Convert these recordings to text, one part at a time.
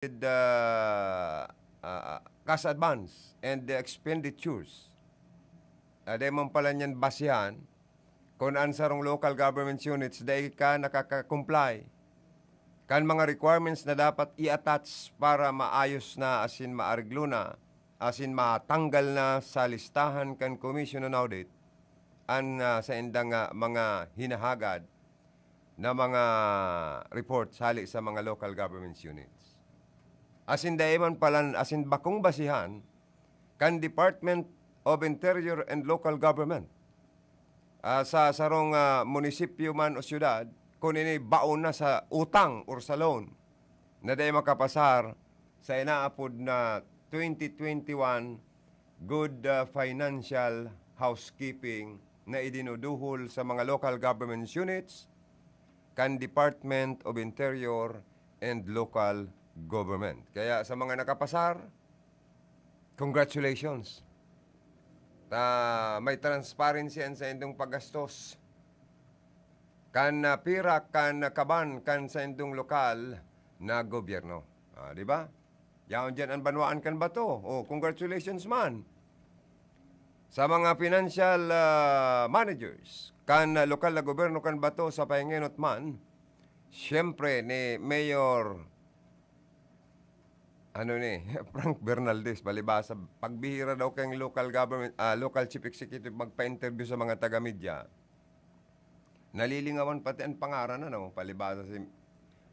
the cash advance and the expenditures. Ada man pala niyan basihan kung ansarong local government units dahil ka nakaka-comply kan mga requirements na dapat i-attach para maayos na asin maariglo na asin matanggal na sa listahan kan Commission on Audit an sa indang mga hinahagad na mga report sali sa mga local government units. Asin daiman palan asin bakong basihan kan Department of Interior and Local Government sa sarong munisipyo man o syudad kung ini baon na sa utang or sa loan na dahil makapasar sa inaapod na 2021 Good Financial Housekeeping na idinuduhol sa mga local government units kan Department of Interior and Local Government. Kaya sa mga nakapasar, congratulations. May transparency sa indong paggastos. Kan pira, kan kaban, kan sa indong lokal na gobyerno. Di ba? Yaon dyan ang banwaan kan ba to? Oh, congratulations man. Sa mga financial managers, kan lokal na gobyerno kan ba to sa pahingenot man, siyempre ni Mayor Frank Bernaldez, balibasa, pagbihira daw kang local government, local chief executive magpa-interview sa mga taga-media. Nalilingawan pati ang pangaran, palibasa si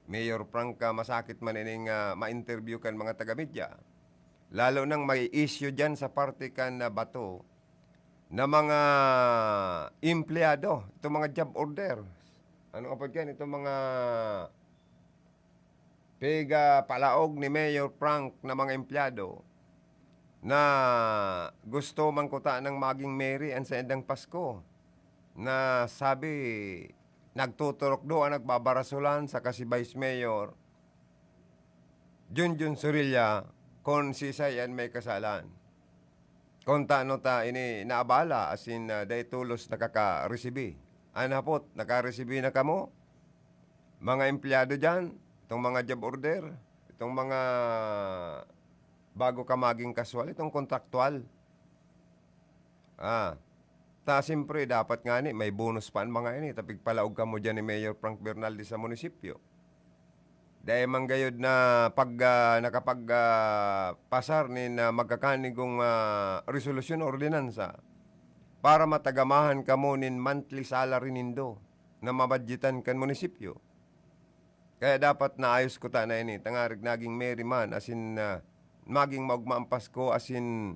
Mayor Frank, masakit man ining ma-interview kan mga taga-media. Lalo nang may issue dyan sa parte kan na bato na mga empleyado, itong mga job order. Ano kapag yan? Itong mga palaog ni Mayor Frank na mga empleyado na gusto mangkuta ng maging Mary ang sa endang Pasko na sabi nagtuturok doon nagbabarasulan sa kasi Vice Mayor Junjun Surilla kung si Sayan may kasalan. Kung taano ta ini naabala asin day tulos nakaka-resibi. Anapot, naka-resibi na kamo? Mga empleyado dyan, itong mga job order, itong mga bago ka maging kaswal, itong kontraktual. Siyempre, dapat nga may bonus pa ang mga ini. Tapig palaog ka mo dyan ni Mayor Frank Bernaldez sa munisipyo. Dahil manggayod na pag nakapagpasar ni na magkakanigong resolusyon ordinansa para matagamahan ka mo nin monthly salary nindo na mabadjitan kan munisipyo. Kaya dapat naayos ko ta na ini. Tangarig naging Mary man asin maging magmaang Pasko asin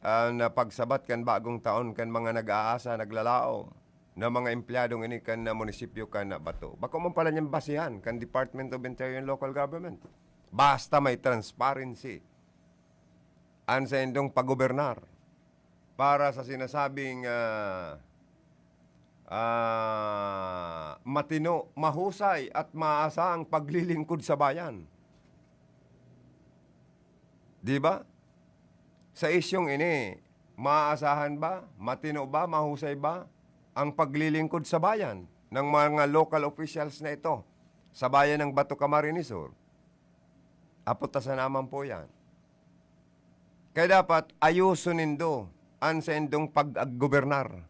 na pagsabat kan bagong taon kan mga nag-aasa, naglalaom na mga empleyadong ini kan na munisipyo kan na bato. Bako man pala niyang basihan kan Department of Interior and Local Government. Basta may transparency an sa indong paggobernar para sa sinasabing matino, mahusay at maaasahang paglilingkod sa bayan. Di ba? Sa isyong ini, maaasahan ba, matino ba, mahusay ba ang paglilingkod sa bayan ng mga local officials na ito sa bayan ng Bato Camarines Sur? Aputasan naman po yan. Kaya dapat ayusun nindo ang sa indong pag-gobernar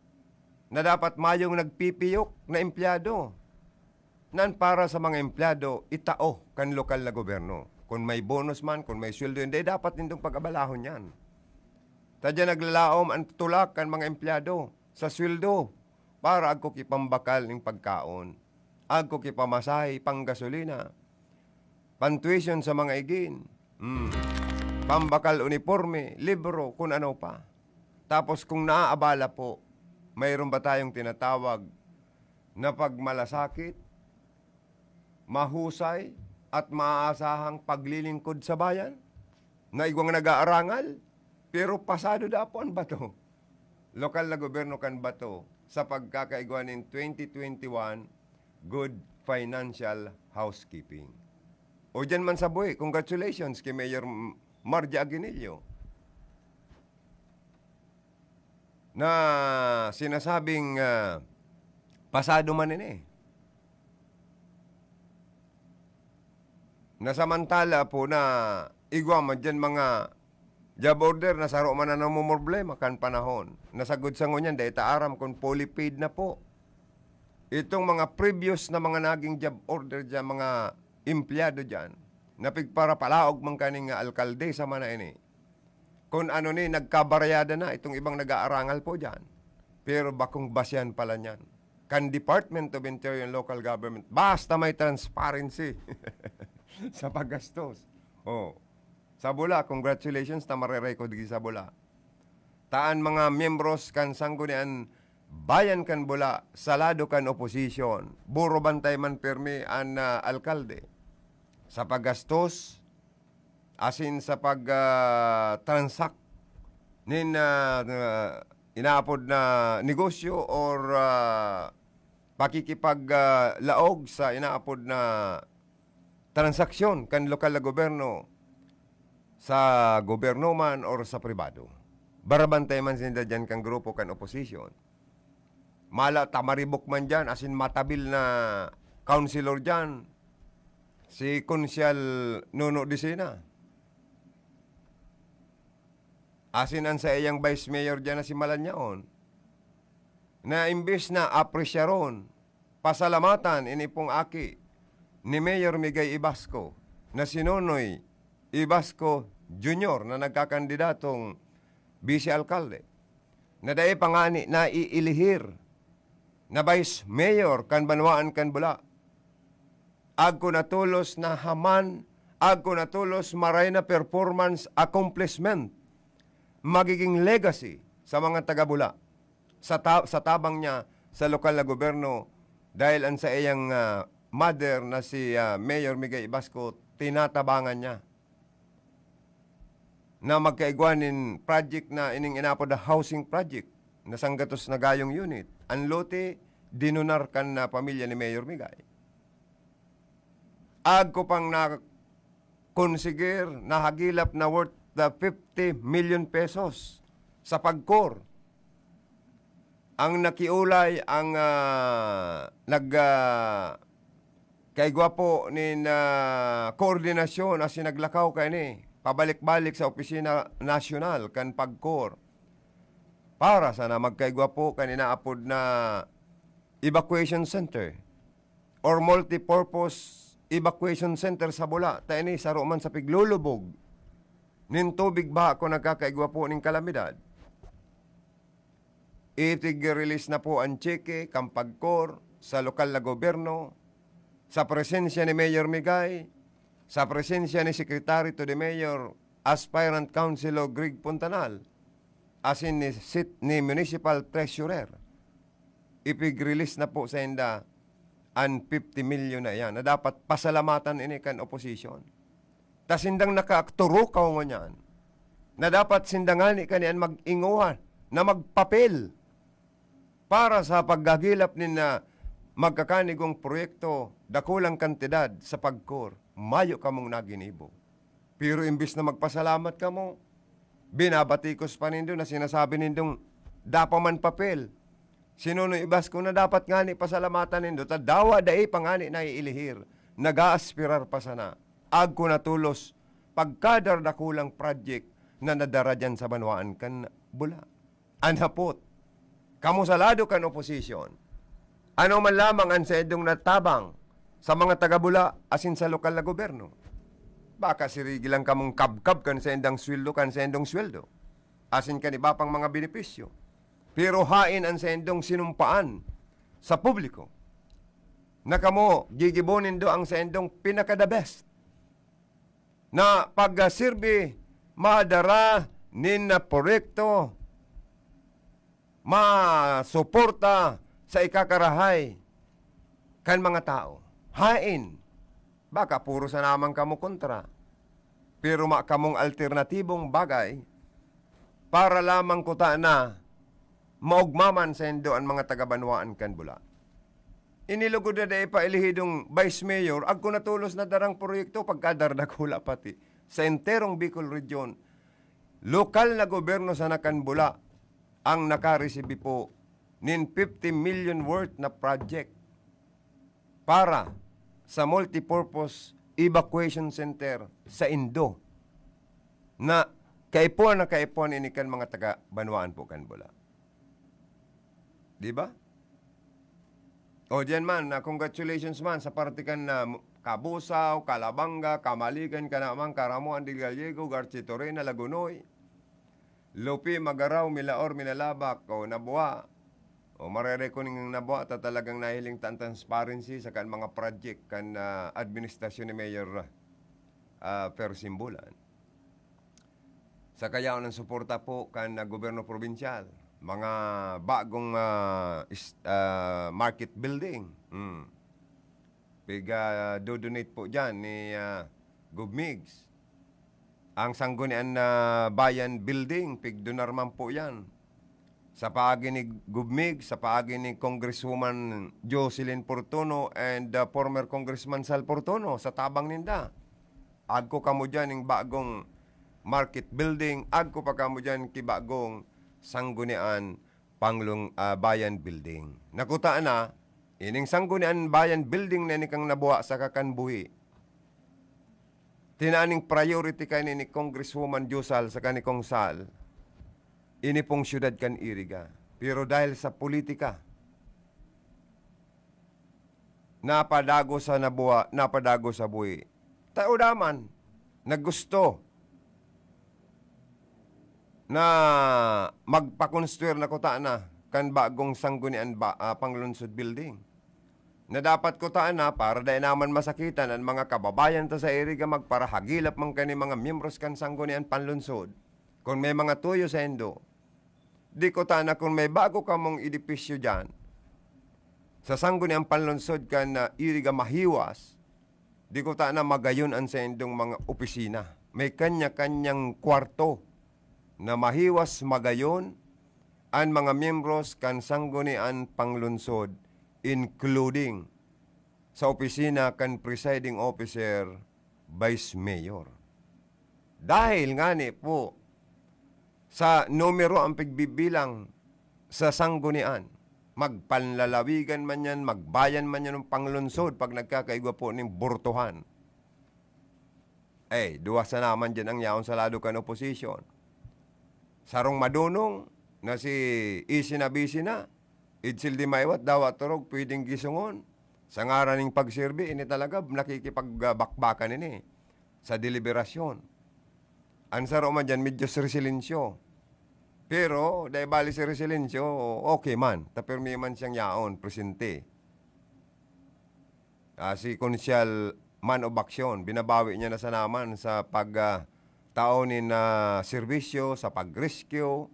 na dapat mayong nagpipiyok na empleyado nan para sa mga empleyado itao kan lokal na gobyerno. Kung may bonus man, kung may sweldo, hindi dapat nindong pag-abalahon yan. Tadya naglalaom ang tulak kan mga empleyado sa sweldo para agko kipambakal ng pagkaon, agko kipamasahe, panggasolina, pantuition sa mga igin, pambakal uniforme, libro, kung ano pa. Tapos kung naaabala po, mayroon ba tayong tinatawag na pagmalasakit, mahusay, at maaasahang paglilingkod sa bayan? Na igwang nag-aarangal, pero pasado dapon ba to? Lokal na gobyerno kan ba to sa pagkakaigwan ng 2021 Good Financial Housekeeping? O dyan man sa buhay, congratulations kay Mayor Marja Aguinillo na sinasabing pasado man ini. Na samantala po na igwa man dyan mga job order na saro man na problema kan panahon. Nasagod sa ngunyan, dahil taaram kung fully paid na po. Itong mga previous na mga naging job order dyan, mga empleyado dyan, napigpara palaog man kaning alkalde sa mana ini. Kung ano ni, nagkabaryada na itong ibang nag-aarangal po dyan. Pero bakong basyan pala niyan. Kan Department of Interior and Local Government, basta may transparency sa paggastos. Oh. Sa Bula, congratulations na marerecord di sa Bula. Taan mga miyembros kan sanggunian bayan kan Bula, salado kan oposisyon, buro bantay man permi an alkalde. Sa paggastos, asin sa pag-transact nin inaapod na negosyo or pakikipaglaog sa inaapod na transaksyon kan lokal na gobyerno sa gobyerno man or sa pribado. Barabantay man sinda dyan kang grupo kan oposisyon. Mala tamaribok man dyan, asin matabil na councilor dyan, si Konsyal Nuno Dicena. Asinan sa iyang vice mayor dyan na si Malanyaon, na imbes na apresyaron, pasalamatan ini pong aki ni Mayor Migay Ibasco, na si Nonoy Ibasco Jr. na nagkakandidatong vice-alkalde, na dahil pangani na iilihir na vice mayor kan Banwaan kan Bula. Agko natulos na haman, agko natulos maray na performance accomplishment, magiging legacy sa mga taga-Bula sa tabang niya sa lokal na gobyerno dahil ang sa iyang mother na si Mayor Migay Ibasco, tinatabangan niya na magkaigwanin project na ining inapod na housing project na sanggatos na gayong unit. Ang lote, dinunar kan na pamilya ni Mayor Migay. Agko pang na konsigir, nahagilap na worth the 50 million pesos sa pagkor. Ang nakiulay, ang kaigwa po ni koordinasyon na sinaglakaw kayo ni, pabalik-balik sa Opisina Nasyonal kan pagkor. Para sana magkaigwa po kanina apod na evacuation center or multipurpose evacuation center sa Bula. Tayo ni saro man sa piglulubog nin tubig ba ako nagkakaigwa po ning kalamidad. Itig-release na po ang cheque, kampagkor, sa lokal na gobyerno, sa presensya ni Mayor Migay, sa presensya ni Secretary to the Mayor, Aspirant Councilor Greg Puntanal, asin ni Municipal Treasurer. Ipig-release na po sa inda ang 50 million na yan, na dapat pasalamatan ini kan opposition. Tas sindang nakaakturo ka mo niyan, na dapat sindangani kanian mag-inguhan, na magpapel, para sa paggagilap ni na magkakanigong proyekto, dakulang kantidad sa pagkor, mayo ka mong naginibo. Pero imbis na magpasalamat ka mo, binabatikos pa nindo na sinasabi nindong dapa man papel. Sinuno Ibasco na dapat ngani pasalamatan nindo, tadawa dahi pangani na iilihir, nag-aaspirar pa sana. Agko natulos, pagkadar dakulang project na nadara dyan sa Banwaan kan Bula. Anhapot, kamusalado kan oposisyon. Ano man lamang ang sedong natabang sa mga taga-Bula asin sa lokal na gobyerno. Baka sirigi lang kamong kabkab kan sa endang sweldo kan sa endong sweldo. Asin kan iba pang mga benepisyo. Pero hain ang sa endong sinumpaan sa publiko. Na kamo, gigibonin do ang sa endong pinaka-the best. Na pag-sirbi, madara, nin na proyekto, masuporta sa ikakarahay kan mga tao. Hain. Baka puro sa namang kamo kontra. Pero kamong alternatibong bagay para lamang kuta na maugmaman sa indo ang mga taga-Banwaan kan Bula. Inilugod na dahil pailihidong Vice Mayor, agko natulos na darang proyekto pagkadardakula pati sa enterong Bicol Region. Lokal na gobyerno sa Nakan Bula ang nakaresibi po nin 50 million worth na project para sa multipurpose evacuation center sa Indo na kaipuan ini kan mga taga Banwaan po kan bula. Di ba? O diyan man, congratulations man sa partikan na Kabusaw, Calabanga, Kamaligan, Kanamang, Karamuan, Del Gallego, Garchitorena, Lagunoy, Lupi, Magaraw, Milaor, Minalabak, o Nabuha. O marere ko ning Nabuha, talagang nahiling tan transparency sa kan mga project kan administrasyon ni Mayor Persimbulan. Sa kayaw ng suporta po kan gobyerno probinsyal, mga bagong market building. Do-donate po dyan ni Gubmigs. Ang sanggunian na bayan building, pigdonarman po yan. Sa paagi ni Gubmigs, sa paagi ni Congresswoman Jocelyn Portono and former Congressman Sal Portono sa tabang ninda. Agko kamo dyan ng bagong market building, agko pa kamo dyan kibagong sanggunian bayan building. Nakutaan na, ining sanggunian bayan building na ni kang nabuha sa kakanbuhi. Tinaning priority ka ni Congresswoman Josal sa kanikong Sal, ini pong syudad kan Iriga. Pero dahil sa politika, napadago sa nabuha, napadago sa buhi. Tao daman, naggusto na magpakonstruir na kutaan na kan bagong sanggunian panglunsod building. Na dapat kutaan na para dahil naman masakitan ang mga kababayan ta sa Iriga magparahagilap man kani mga miyembros kan sanggunian panlunsod. Kung may mga tuyo sa Indo, di kutaan na kung may bago ka mong edipisyo dyan, sa sanggunian panlunsod kan na Iriga mahiwas, di kutaan na magayon sa Indong mga opisina. May kanya-kanyang kwarto na mahiwas magayon ang mga miyembros kan sanggunian panglunsod, including sa opisina kan presiding officer, vice mayor. Dahil nga ni po sa numero ang pagbibilang sa sanggunian, magpanlalawigan man yan, magbayan man yan ng panglunsod pag nagkakaigwa po ng burtuhan. Duwa sa naman dyan ang yaon sa lado kan oposisyon. Sarong madunong na si Isinabisi na, Idsil di maiwat, dawat turog, pwedeng gisungon. Sa ngaraning pagsirbi, ini talaga nakikipagbakbakan ini sa deliberasyon. Ansaro man dyan, medyo silensyo. Pero, dahil bali si silensyo, okay man. Tapirmi man siyang yaon, presente. Si Konsyal Man of Action, binabawi niya na sa naman sa pagtaonin na serbisyo, sa pag-rescue,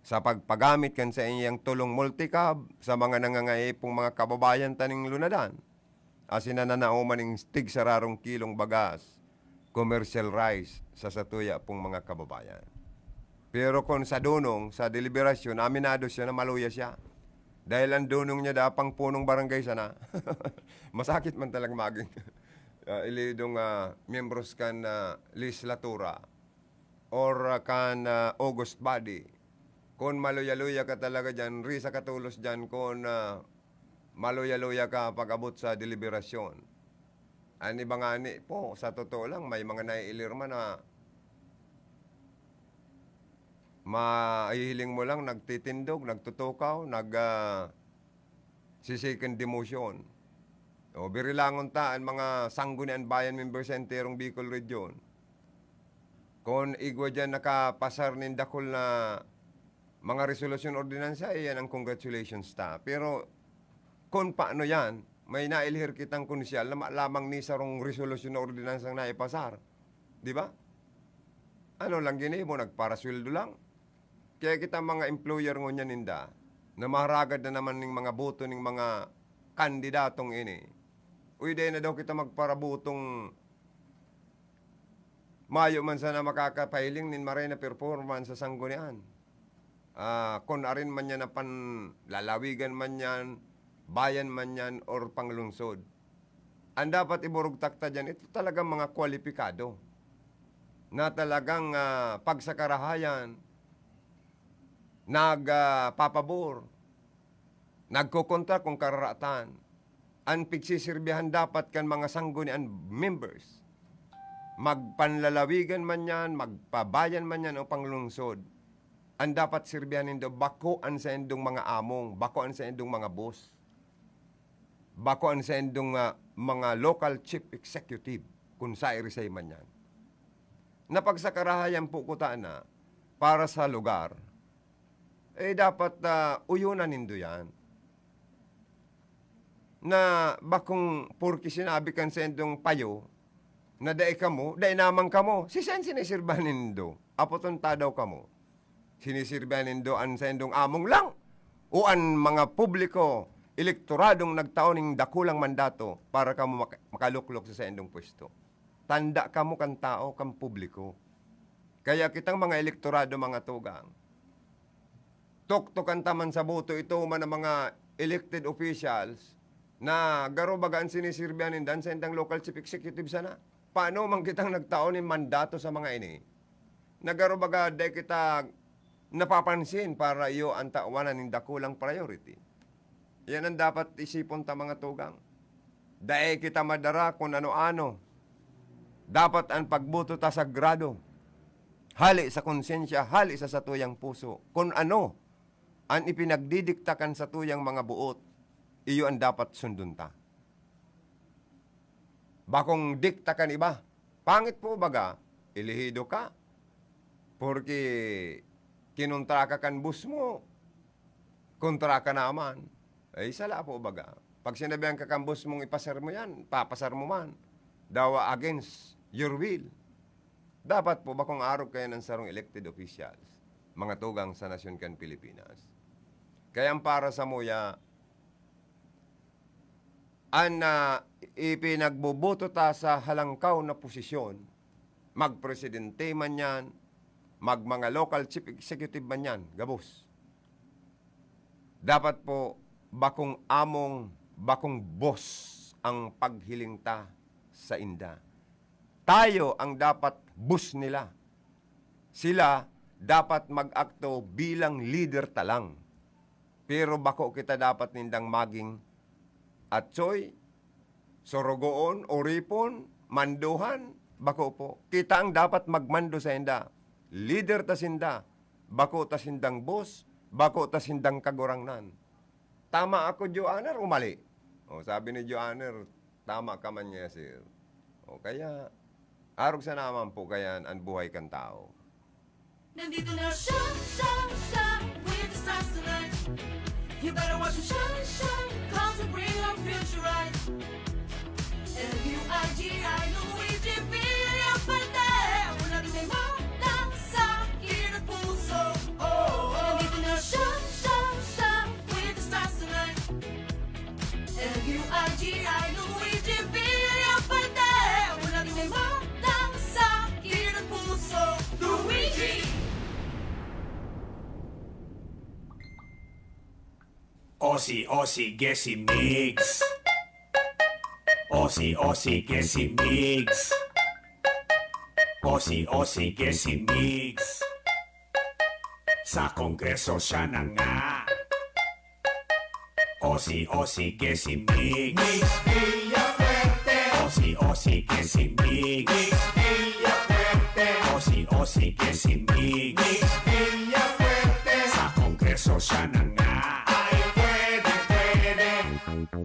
sa pagpagamit kan sa iyang tulong multicab sa mga nangangaipong mga kababayan taning lunadan. Asin na nanauman ng tig sararong kilong bagas, commercial rice sa satuya pong mga kababayan. Pero kung sa dunong, sa deliberasyon, aminado siya na maluya siya. Dahil ang dunong niya dapang punong barangay sana. Masakit man talagang maging ilidong membros kan legislatura or kan August body. Kung maluya-luya ka talaga dyan, risa katulos dyan kung maluya-luya ka pag-abot sa deliberasyon. Ani ba nga ni po, sa totoo lang, may mga naiilirma na maihiling mo lang, nagtitindog, nagtutukaw, sisikin demotion. O birilangon ta ang mga sanggunian bayan member sa enterong Bicol Region. Kung igwa dyan nakapasar nindakol na mga resolusyon ordinansa, yan ang congratulations ta. Pero kung paano yan, may nailhir kitang konsyal na lamang ni sarong resolusyon na ordinansang naipasar. Di ba? Ano lang gini mo, nagparasweldo lang. Kaya kita mga employer ngon yan ninda, na maharagad na naman ng mga boto ng mga kandidatong ini. Uy, dahil na daw kita magparabutong mayo man sana makakapahiling nin maray na performance sa sanggunian. Kung arin man yan na panlalawigan man yan, bayan man yan, or panglungsod. Ang dapat iburog takta dyan, ito talagang mga kwalipikado na talagang pagsakarahayan, nagpapabor, nagkukontra kung kararatan. ang pigsisirbihan dapat kan mga sanggunian members. Magpanlalawigan man yan, magpabayan man yan o panglungsod. Ang dapat sirbihan nindo, bakoan sa indong mga among, bakoan sa indong mga boss, bakoan sa indong mga local chief executive, kung sa irisay man yan. Napagsakarahayan po ko na para sa lugar, dapat uyunan nindo yan. Na bakong purki sinabi kan sa indong payo, na daay kamo, daay namang kamo, sisan sinisirbahan nindo, apoton tadaw kamo. Sinisirbahan nindo an sa indong among lang, o an mga publiko, elektoradong nagtaoning dakulang mandato para kamo makaluklok sa indong pwesto. Tanda kamo kan tao, kan publiko. Kaya kitang mga elektorado, mga tugang, tuktukan taman sa boto ito man ang mga elected officials na garo bagaan sinisirbihan nindan sa indang local chief executive sana. Paano man kitang nagtaon ng mandato sa mga ini? Nagaro baga day kita napapansin para iyo ang tawanan ng dakulang priority. Yan ang dapat isipon ta mga tugang. Day kita madara kung ano-ano. Dapat ang pagboto ta sagrado. Hali sa konsensya, hali sa satuyang puso. Kung ano ang ipinagdidiktakan sa tuyang mga buot, iyo ang dapat sundun ta. Bakong diktakan iba, pangit po baga, ilihido ka. Porque kinuntra ka kan bus mo, kontra ka naman. Ay sala po baga. Pag sinabihan ka kan bus mong ipasar mo yan, papasar mo man. Dawa against your will. Dapat po bakong arog kayo ng sarong elected officials, mga tugang sa nasyon kan Pilipinas. Kaya para sa muya, ipinagboboto ta sa halangkaw na posisyon, magpresidente man yan, mga local chief executive man yan, gabos. Dapat po, bakong among, bakong boss ang paghiling ta sa inda. Tayo ang dapat boss nila. Sila dapat mag-akto bilang leader talang. Pero bako kita dapat nindang maging atsoy, sorogoon, oripon, manduhan, bako po. Kita ang dapat magmando sa inda. Leader ta sinda, bako ta sindang boss, bako ta sindang kagurangnan. Tama ako, Joanner, o mali? O, sabi ni Joanner, tama ka man niya, sir. O, kaya, arog sa naman po kaya ang buhay kan tao. Nandito na shine, shine, shine with the stars tonight. You better watch them shine, shine, cause they bring our future right. L-U-I-G-I, Luigi Villafante. Wala din may malang sa akin at puso. Nandito na shine, shine, shine with the stars tonight. L-U-I-G-I, Luigi Villafante. Wala din may malang sa akin at puso. Luigi! Aussie, Aussie, Gessi Mix. Aussie, Aussie, Gessi Mix. Aussie, Aussie, Gessi Mix. Sa kongreso siya na nga. Aussie, Aussie, Gessi Mix. Mix Villafuerte. Aussie, Aussie, Gessi Mix. Mix Villafuerte. Aussie, Aussie, Gessi Mix. Mix Villafuerte. Sa kongreso siya na nga.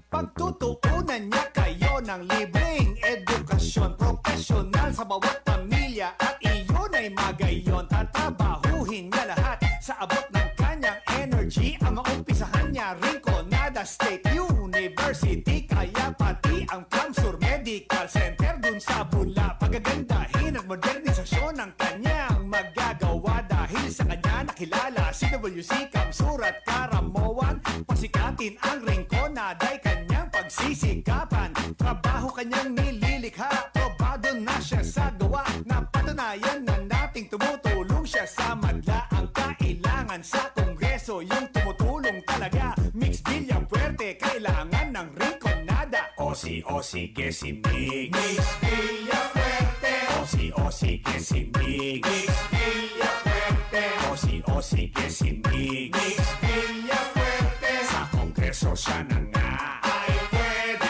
Pagtutuunan niya kayo ng libreng edukasyon profesional sa bawat pamilya at iyon ay magayon. Tatabahuhin niya lahat sa abot ng kanyang energy. Ang maumpisahan niya Rinconada State University, kaya pati ang Plumsur Medical Center dun sa Bula. Pagagandahin at modernisasyon ng kanyang magagawa dahil sa kanya nakilala si WC Kamsur at Karamoan. Pasikatin ang Rinconada ay kanyang pagsisikapan. Trabaho kanyang nililikha, probado na siya sa gawa. Napatunayan na nating tumutulong siya sa madla. Ang kailangan sa kongreso, yung tumutulong talaga. Mix Villafuerte, kailangan ng Rinconada. Aussie, Aussie, Gessi Mix. Mix Villafuerte. Aussie, Aussie, Gessi Mix. Mix Villafuerte. Aussie, Aussie, Gessi Mix. Mix Villafuerte. Sa kongreso siya na nga. Ay pwede,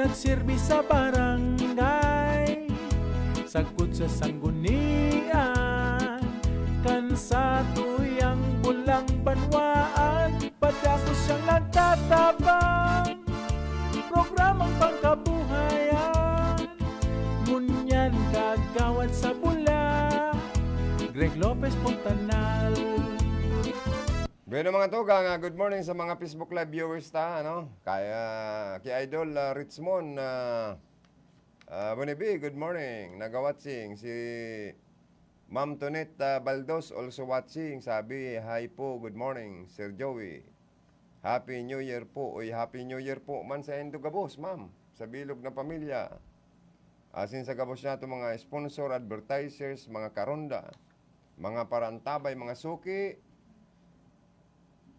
nagsirbi sa barangay, sagkod sa sanggunian, kan sa tuyang bulang banwaan, padako siyang nagtatabang, programang pangkabuhayan, ngunyan kagawad sa bula, Greg Lopez Fontanal. Bueno mga tugang, good morning sa mga Facebook Live viewers ta, ano? Kaya kay Idol Richmond Bonibi, good morning. Naga-watching si Ma'am Tonet Baldos also watching. Sabi, hi po, good morning, Sir Joey. Happy New Year po. Uy, Happy New Year po man sa Endo Gabos, ma'am. Sa bilog na pamilya. Asin sa Gabos na ito mga sponsor, advertisers, mga karonda, mga parantabay, mga suki.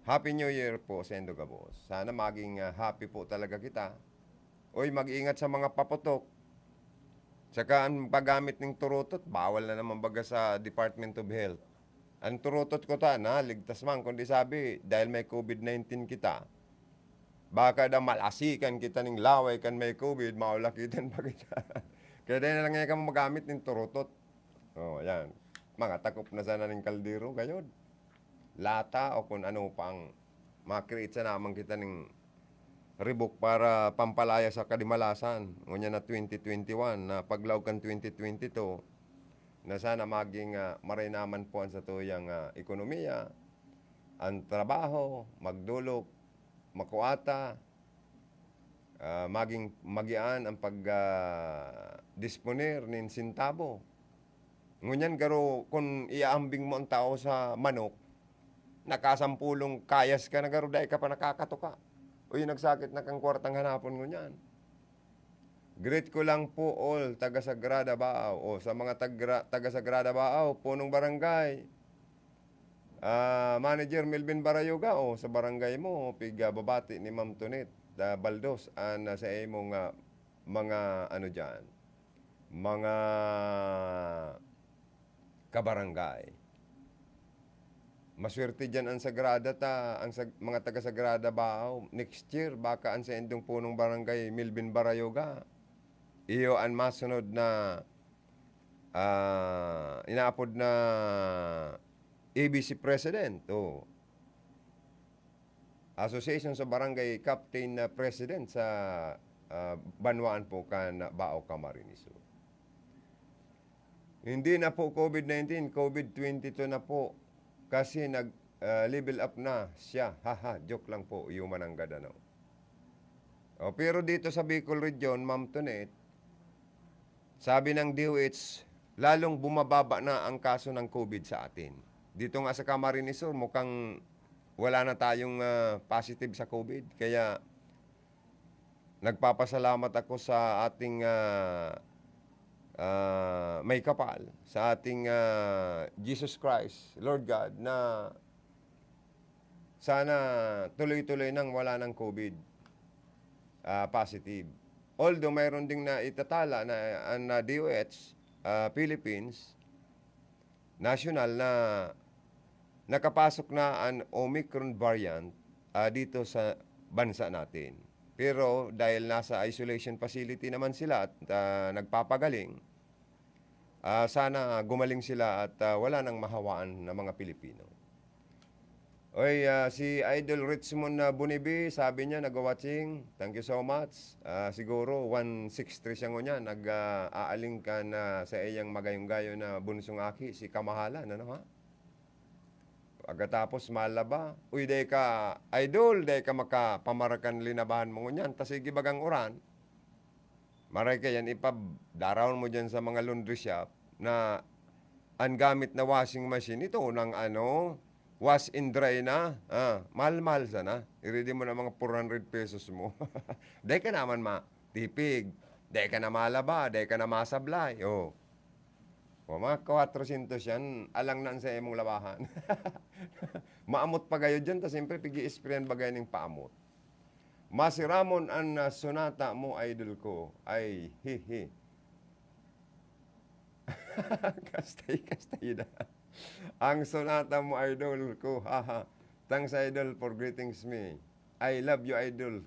Happy New Year po sa Endo Gabos. Sana maging happy po talaga kita. Uy, mag-ingat sa mga paputok. Tsaka ang paggamit ng turutot, bawal na naman baga sa Department of Health. Ang turutot ko ta, na ligtas man, kundi sabi, dahil may COVID-19 kita, baka da malasikan kita ng laway kan may COVID, maulakitan pa kita. Kaya dahil na lang ngayon ka magamit ng turutot. Oh, yan. Mga takop na sana ng kaldero, gayod. Lata o kung ano pang makreate sa naman kita ng rebook para pampalaya sa kadimalasan. Ngunya na 2021, na paglaw kan 2022, na sana maging marinaman po sa tuyang ekonomiya, ang trabaho, magdulok, makuata, maging magian ang pag-disponer nin sintabo. Ngunyan garo kung iaambing mo ang tao sa manok, nakasampulong kayas ka na garo dahil ka pa nakakatuka. O yung nagsakit na kang kwartang hanapon ngunyan. Greet ko lang po all taga Sagrada Baaw. O sa mga taga Sagrada Baaw, punong barangay. Manager Melvin Barayoga, o sa barangay mo, piga babati ni Ma'am Tonet Baldos, sa imong mga ano dyan, mga kabarangay. Maswerte dyan ang Sagrada mga taga Sagrada Baaw. Next year, baka ang sa endong punong barangay Melvin Barayoga. Iyo ang masunod na inaapod na ABC President o Association sa Barangay Captain na President sa Banwaan po kan Baaw Camarines. Hindi na po COVID-19, COVID-22 na po. Kasi nag-level up na siya. Haha, joke lang po, human ang gadano. Pero dito sa Bicol Region, Ma'am Tonet, sabi ng DOH, lalong bumababa na ang kaso ng COVID sa atin. Dito nga sa Camarines Sur, mukhang wala na tayong positive sa COVID. Kaya nagpapasalamat ako sa ating may kapal, sa ating Jesus Christ, Lord God, na sana tuloy-tuloy nang wala ng COVID positive. Although mayroon ding na itatala na DOH Philippines national na nakapasok na ang Omicron variant dito sa bansa natin. Pero dahil nasa isolation facility naman sila at nagpapagaling, sana gumaling sila at wala nang mahawaan ng mga Pilipino. Oy, si Idol Richmond Bunibi, sabi niya, nag-watching. Thank you so much. Siguro 163 siya niya, nag-aaling ka na sa iyang magayong-gayo na bunsong aki, si Kamahalan, ano ha? Pagkatapos malaba, uy, day ka, idol, day ka makapamarakan linabahan mo ngunyan, tas sige bagang uran. Maray ka yan, ipabdarawon mo dyan sa mga laundry shop na ang gamit na washing machine, ito ng wash and dry na, mahal-mahal sana. I-ready mo na mga 400 pesos mo. Day ka naman matipig, day ka na malaba, day ka na masablay, O mga 400 yan, alang na sa imong labahan. Maamot pa gayo dyan, tas siyempre pigi-sprayan bagay ng paamot. Masiramon ang sonata mo, idol ko, ay hihi. Kastay na. Ang sonata mo, idol ko, haha. Thanks, idol, for greetings me. I love you, idol.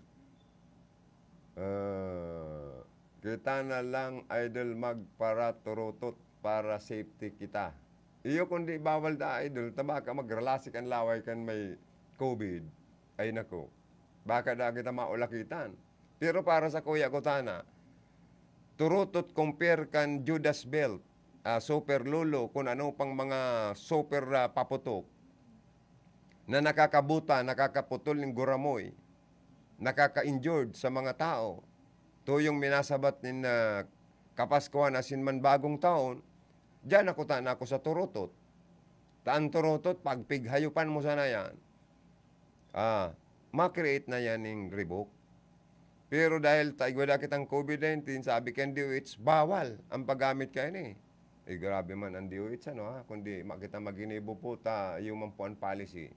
Kita na lang, idol, magpara turutot para safety kita. Iyo kundi bawal da, idol, tabaka magrelasik ang laway kan may COVID. Ay nako, baka da kita maulakitan. Pero para sa kuya ko tana, turutot compare kan Judas Belt, super lolo, kung ano pang mga super paputok na nakakabuta, nakakaputol ng guramoy, nakaka-injured sa mga tao. To yung minasabat ni Kapaskuhan asin man bagong taon, diyan ako ako sa turutot. Taan turutot, pagpighayupan mo sana yan, makreate na yan ng rebook. Pero dahil taigwada kitang COVID-19, sabi kan DOH, bawal ang paggamit kayo ni. Grabe man ang DOH, kundi makita maginibo po human puan policy.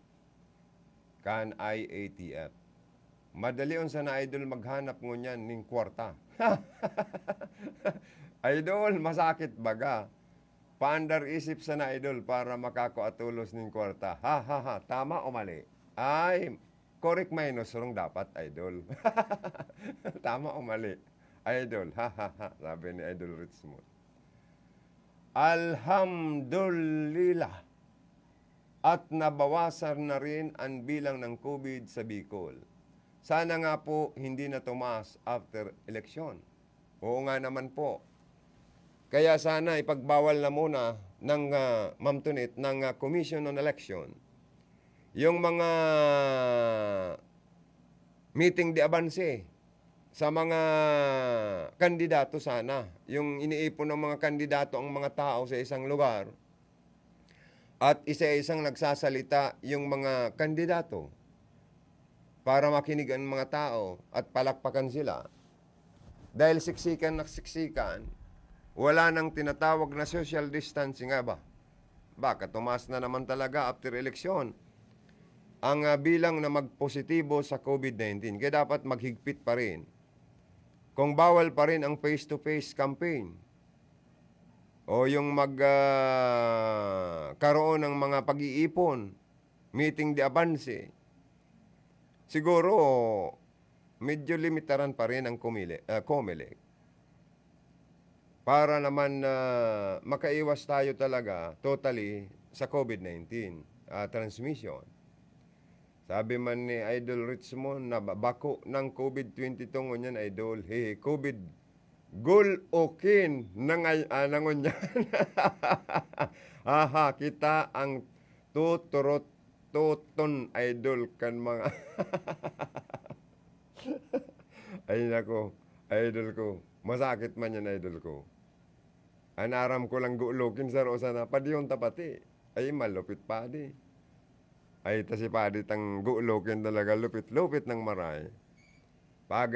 Kan IATF. Madali on na idol maghanap ngunyan ning kwarta. Idol, masakit baga. Paandar isip sa na idol para makakaatulos ning kwarta. Ha, tama o mali? Ay, correct minus wrong dapat, idol. Tama o mali? Idol, ha, sabi ni Idol Richmond. Alhamdulillah. At nabawasan na rin ang bilang ng COVID sa Bicol. Sana nga po hindi na tumaas after eleksyon. Oo nga naman po. Kaya sana ipagbawal na muna ng Ma'am Tunit ng Commission on Election yung mga meeting de avance sa mga kandidato sana. Yung iniipon ng mga kandidato ang mga tao sa isang lugar at isa-isang nagsasalita yung mga kandidato para makinig ang mga tao at palakpakan sila. Dahil siksikan na siksikan, wala nang tinatawag na social distancing nga ba? Baka tumaas na naman talaga after eleksyon ang bilang na magpositibo sa COVID-19. Kaya dapat maghigpit pa rin. Kung bawal pa rin ang face-to-face campaign, o yung karoon ng mga pag-iipon, meeting de avance, siguro medyo limitaran pa rin ang COMELEC. Para naman makaiwas tayo talaga totally sa COVID-19 transmission. Sabi man ni Idol Richmond na bako ng COVID-22 ngunyan, Idol, COVID gul okin nangon yan. Kita ang tuturot tuton, Idol, kan mga ay nako, Idol ko, masakit man yan, Idol ko. Anaram ko lang guulokin sa rosa na padiyon tapati. Ay malupit pa di. Ay si padi tang guulokin talaga lupit-lupit ng maray. Pag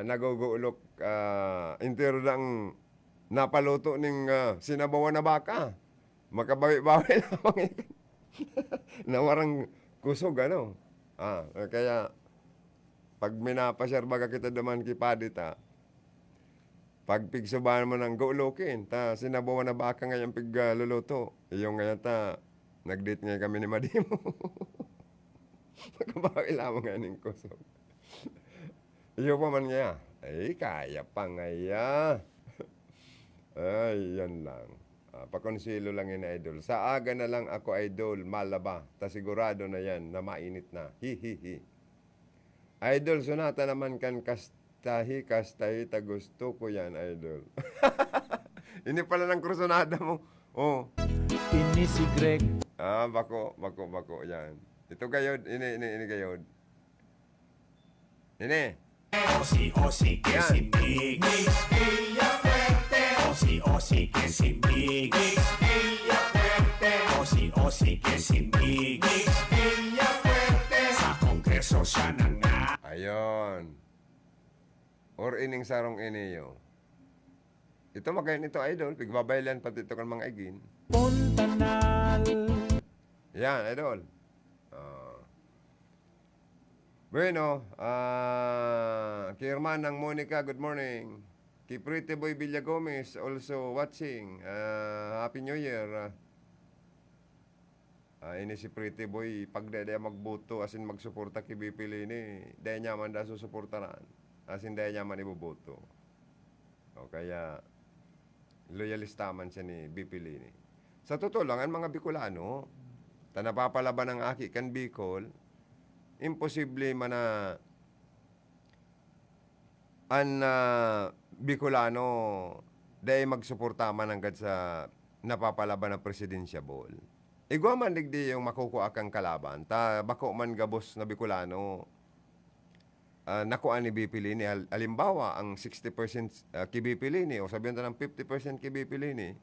nagugulok, intero lang napaluto ng sinabawan na baka. Makabawi-bawi lang. Nawarang kusog, ano. Kaya, pag minapasyar baga kita daman kipadita, pag pigsubahan mo ng guulokin, sinabawan na baka ngayon pigluluto. Yung ngayon nag-date ngayon kami ni Madimo. Makabawi lamang ngayon ng kusog. Iyo pa man nga, ay kaya pa ngaya. Ay, yan lang. Pakonsilo lang yun, Idol. Sa aga na lang ako, Idol, malaba. Sigurado na yan, na mainit na. Hi. Idol, sunata naman kan kastahi, ta gusto ko yan, Idol. Ini pala ng krusonada mo. Oh. Ini si Greg. Bako, yan. Ito gayod, ini gayod. Ini. Osi que sin Mix Villafuerte. Osi que sin Mix Villafuerte. Osi que sin Mix Villafuerte. Sa kongreso siya na nga. Ayon. Or ining sarong iniyo. Ito magayon ito, Idol. Pigbabaylan pati ito kan mga igin. Pontanal. Yan, Idol. Bueno, kay Hermanang Monica, good morning. Kay Pretty Boy Villa Gomez, also watching. Happy New Year. Ini si Pretty Boy, pag daya magboto, asin magsuporta kay BP Lini, daya niya man da susuportaran. Asin daya niya man iboboto. O kaya, loyalista man siya ni BP Lini. Sa totoo lang, ang mga Bicolano, ta napapalaban ng aki kan Bicol, imposible man na ang Bicolano dahil magsuporta man hanggang sa napapalaban ng presidensyable. Igwa man digdi yung makukuha kang kalaban, ta bako man gabos na Bicolano, nakuha ni BP Lini. Halimbawa, ang 60% kay BP Lini, o sabihin na ng 50% kay BP Lini,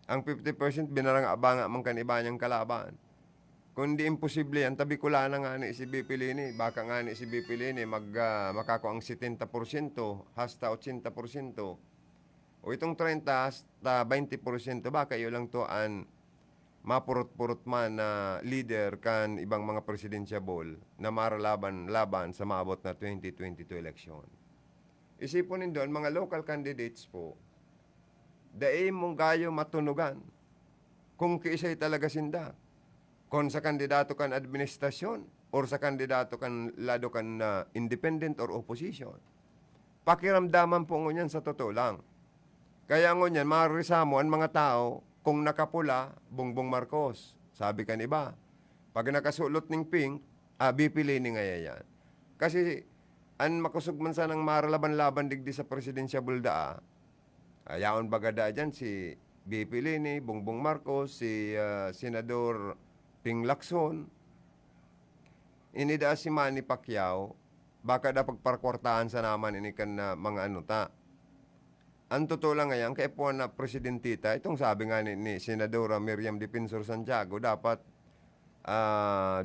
ang 50% binarang-abanga man kaniba niyang kalaban. Kundi imposible yan, tabi ko lang nga ni si BP Lini, baka nga ni si BP Lini makako ang 70%, hasta 80%, o itong 30 hasta 20%, baka yun lang to ang mapurot-purot man na leader kan ibang mga presidensyable na maralaban sa maabot na 2022 election. Isipon doon, mga local candidates po, dae mong gayo matunugan kung kiisay talaga sinda. Kung sa kandidato kan administrasyon or sa kandidato kan lado kan independent or opposition. Pakiramdaman po ngunyan sa totoo lang. Kaya ngunyan, marisamo ang mga tao kung nakapula, Bongbong Marcos. Sabi kan iba. Pag nakasulot ng pink, BP Lini nga yan. Kasi, ang makusog man sanang maralaban-laban digdi sa presidensyable daa, ayaon bagada dyan si BP Lini, Bongbong Marcos, si Senador Ping Lacson, inida si Manny Pacquiao, baka da pagparkwartahan sa naman ini kan mga ano ta. Ang totoo lang ngayon, kaya po na presidentita, itong sabi nga ni Senadora Miriam Defensor Santiago, dapat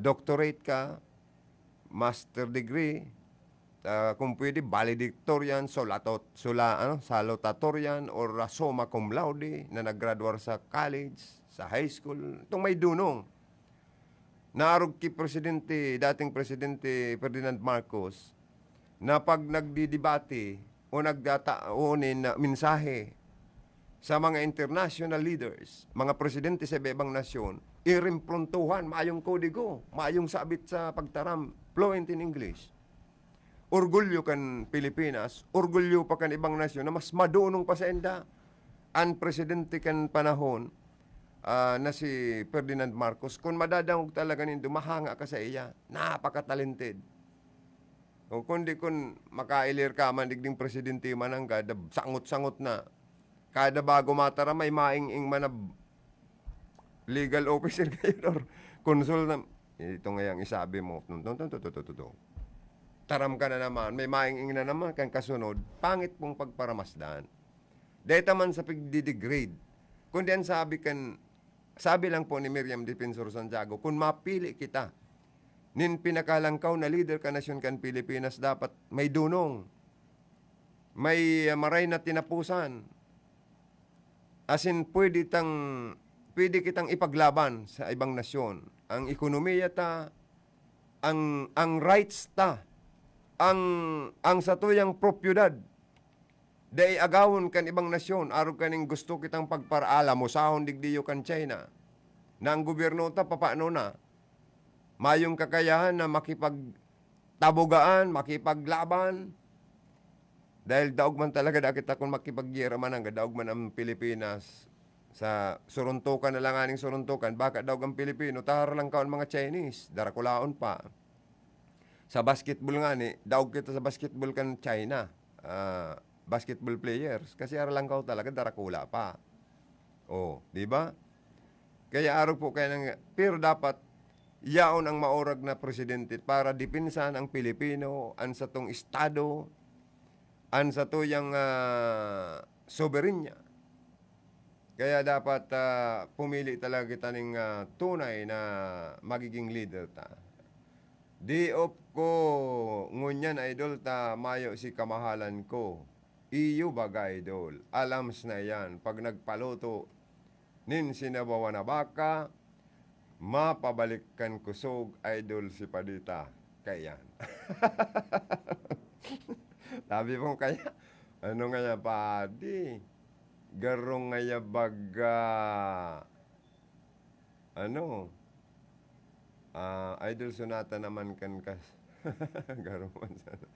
doctorate ka, master degree, kung pwede, valedictorian, salutatorian, or summa cum laude, na nag-graduate sa college, sa high school. Itong may dunong. Naarog ki dating Presidente Ferdinand Marcos, na pag nagdidebate o nagdataunin na mensahe sa mga international leaders, mga presidente sa ibang nasyon, irimprontuhan, maayong kodigo, maayong sabit sa pagtaram, fluent in English. Orgulyo kan Pilipinas, orgulyo pa kan ibang nasyon na mas madunong pa sa enda. Ang presidente kan panahon, na si Ferdinand Marcos, kung madadangog talaga nindo, mahanga ka sa iya. Napaka-talented. O kundi kung makailir ka man, digding presidente man ang kada sangot-sangot na. Kada bago matara, may maing-ing man na legal officer kayo or consul na. Ito nga yung isabi mo. Taram ka na naman, may maing-ing na naman kang kasunod, pangit pong pagparamasdan. Dahil taman sa pagdidegrade. Kundi ang sabi lang po ni Miriam Defensor Santiago, kung mapili kita, nin pinakalangkaw na leader ka nasyon kan Pilipinas, dapat may dunong, may maray na tinapusan. As in, pwede kitang ipaglaban sa ibang nasyon. Ang ekonomiya ta, ang rights ta, ang satuyang propiedad, dahil agawon kan ibang nasyon, araw kaning gusto kitang pagparaala mo, sahon digdiyo kan China, na ang gobyerno ta, papaano na, mayong kakayahan na makipagtabugaan, makipaglaban, dahil daog man talaga, dakit akong makipagyera man ang daog man ang Pilipinas, sa suruntukan na lang aning suruntukan, baka daog ang Pilipino, tahar lang kaon mga Chinese, darakulaon pa. Sa basketball nga ni, daog kita sa basketball kan China, basketball players, kasi araw lang kao talaga, darakula pa. Oh, di ba? Kaya araw po kaya nang, pero dapat, yaon ang maorag na presidente para dipinsan ang Pilipino, an sa tong estado, an sa tuyang soberenya. Kaya dapat pumili talaga kita ng tunay na magiging leader ta. Di op ko, ngunyan idol ta, mayo si kamahalan ko. Iyo baga idol, alams na yan, pag nagpaluto, nin sinabawa na baka, mapabalikan kusog, idol si Padita. Kayan. Sabi mo kaya, ano nga padi? Garong nga baga, idol sonata naman kan kas. Garong man sana.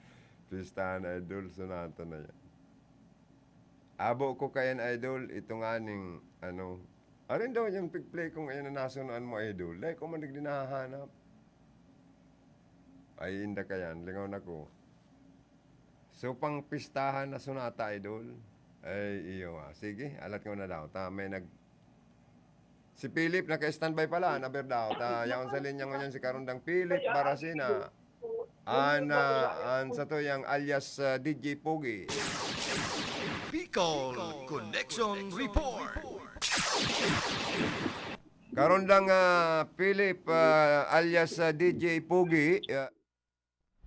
Pistahan idol sonata na yan. abo ko kayan idol, ito nga ning, ano, arin daw yung pigplay kung ayan na nasunuan mo idol. Like, kung manig dinahanap. Ay, inda kayan, lingaw na ko. So, pang pistahan na sunata idol. Ay, iyo nga. Sige, alat ko na daw. Ta, may si Philip, naka-standby pala, naber daw. Ta, yaon sa linya ngunyan si Karundang Philip, Barasina. An sa to yung alias DJ Pogi. Bicol Connection Report. Karundang Philip alias DJ Pogi.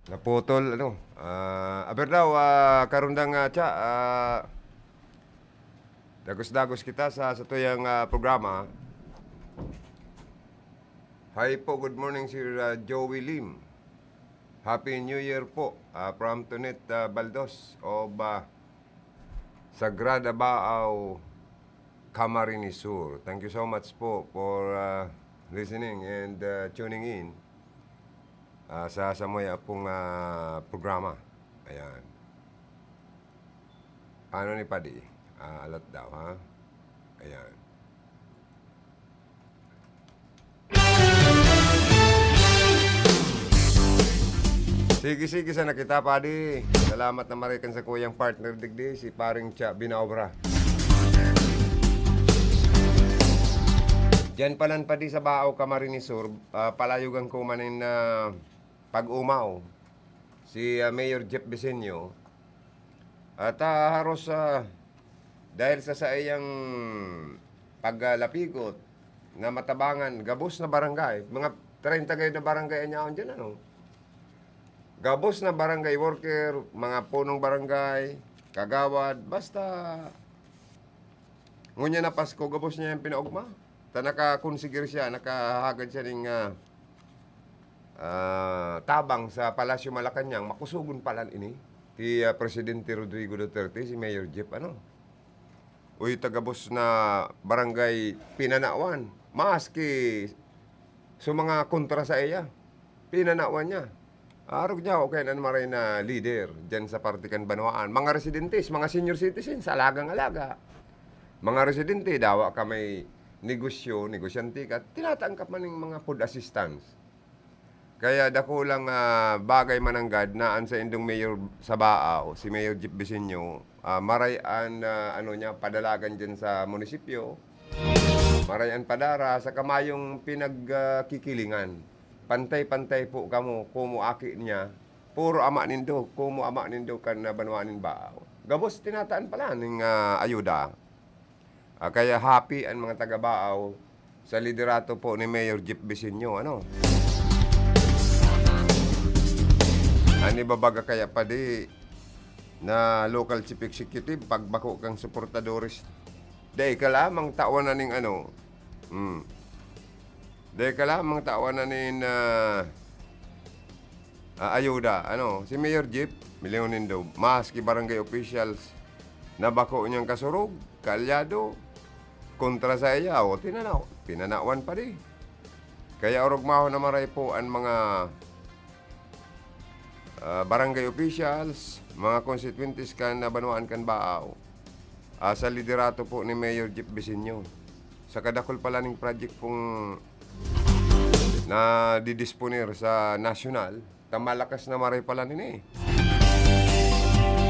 Naputol, ano. Aber daw, karundang dagos-dagos kita sa tuyang programa. Hi po, good morning Sir Joey Lim. Happy New Year po from Tonet Baldos of Sagrada Baao, Camarines Sur. Thank you so much po for listening and tuning in sa Samoy pong programa. Ayan. Paano ni Padi? Alat daw, ha? Ayan. Sige, sana kita, Padi. Salamat na marikan sa kuyang partner digdi, si paring Cha Binaobra. Diyan palan, Padi, sa Baao, Camarines Sur, palayugan ko manin na pag-umaw, si Mayor Jeff Vicenio. At haros dahil sa iyang paglapigot na matabangan, gabos na barangay, mga 30 kayo na barangay niya dyan, ano? Gabos na barangay worker, mga punong barangay, kagawad, basta ngunya na Pasko, gabos niya yung pinaugma. Ta nakakonsigir siya, nakahagad siya ng tabang sa Palasyo Malacanang, makusugon palan ini. Ti Presidente Rodrigo Duterte, si Mayor Jeff, ano? Uy, tagabos na barangay Pinanawan, maski sa mga kontra sa iya, pinanawan niya. Arog niya, okay na maray na leader dyan sa Partikan Banwaan. Mga residentes, mga senior citizens, alagang-alaga. Mga residente, dawa ka may negosyante ka, tinatangkap man ng mga food assistance. Kaya dako lang bagay mananggad na an sa indong mayor sa Baao, si Mayor Jeff Vicenio, marayan ano niya, padalagan dyan sa munisipyo, marayan padara sa kamayong pinagkikilingan. Pantay-pantay po kamo, kumo aki niya, puro ama nindo, kumo ama nindo kan Banwanin Baao. Gabos tinataan pala ng ayuda. Kaya happy ang mga taga-Baao sa liderato po ni Mayor Jeff Vicenio, ano? Ani babaga kaya pa di na local chief executive pagbako kang suportadores. Day ka lamang taon na ning ano. Day ka lamang taon na ning ayuda, ano? Si Mayor Jeep milyonin daw. Maski barangay officials na bako niyang kasurog, kalyado, kontra sa iya, o tinanawan pa di. Kaya orog maho na maray po ang mga barangay officials, mga constituents kan na Banwaan kan Baao, sa liderato po ni Mayor Jeff Vicenio. Sa kadakol pala ng project pong na didisponer sa national, tamalakas na maray pala nini.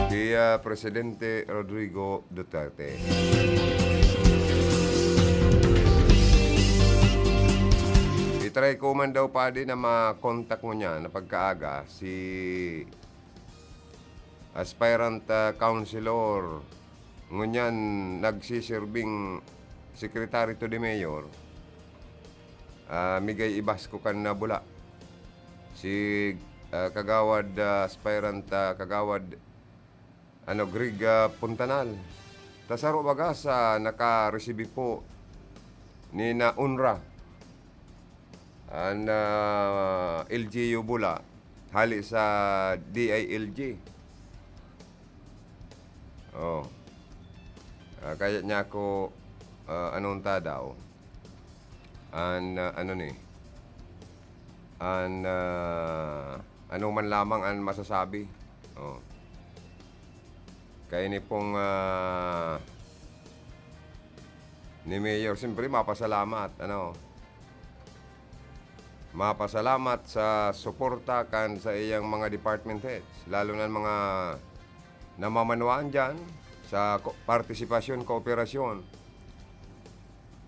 Kaya Presidente Rodrigo Duterte. I-try ko man daw pa din na makontak mo niya na pagkaaga si aspirant councilor ngunyan nagsisirbing secretary to the mayor. Migay Ibasco kan na bula. Si kagawad aspirant kagawad Greg Puntanal. Tasaro baga sa naka-receive po ni na UNRWA an LGU bula hali sa DILG. Kaya niya ako anong ta daw ano man lamang ang masasabi. Kaya ni pong ni Mayor, siyempre mapasalamat, mapasalamat sa suporta kan sa iyang mga department heads, lalo na mga namamanuan dyan sa partisipasyon, kooperasyon,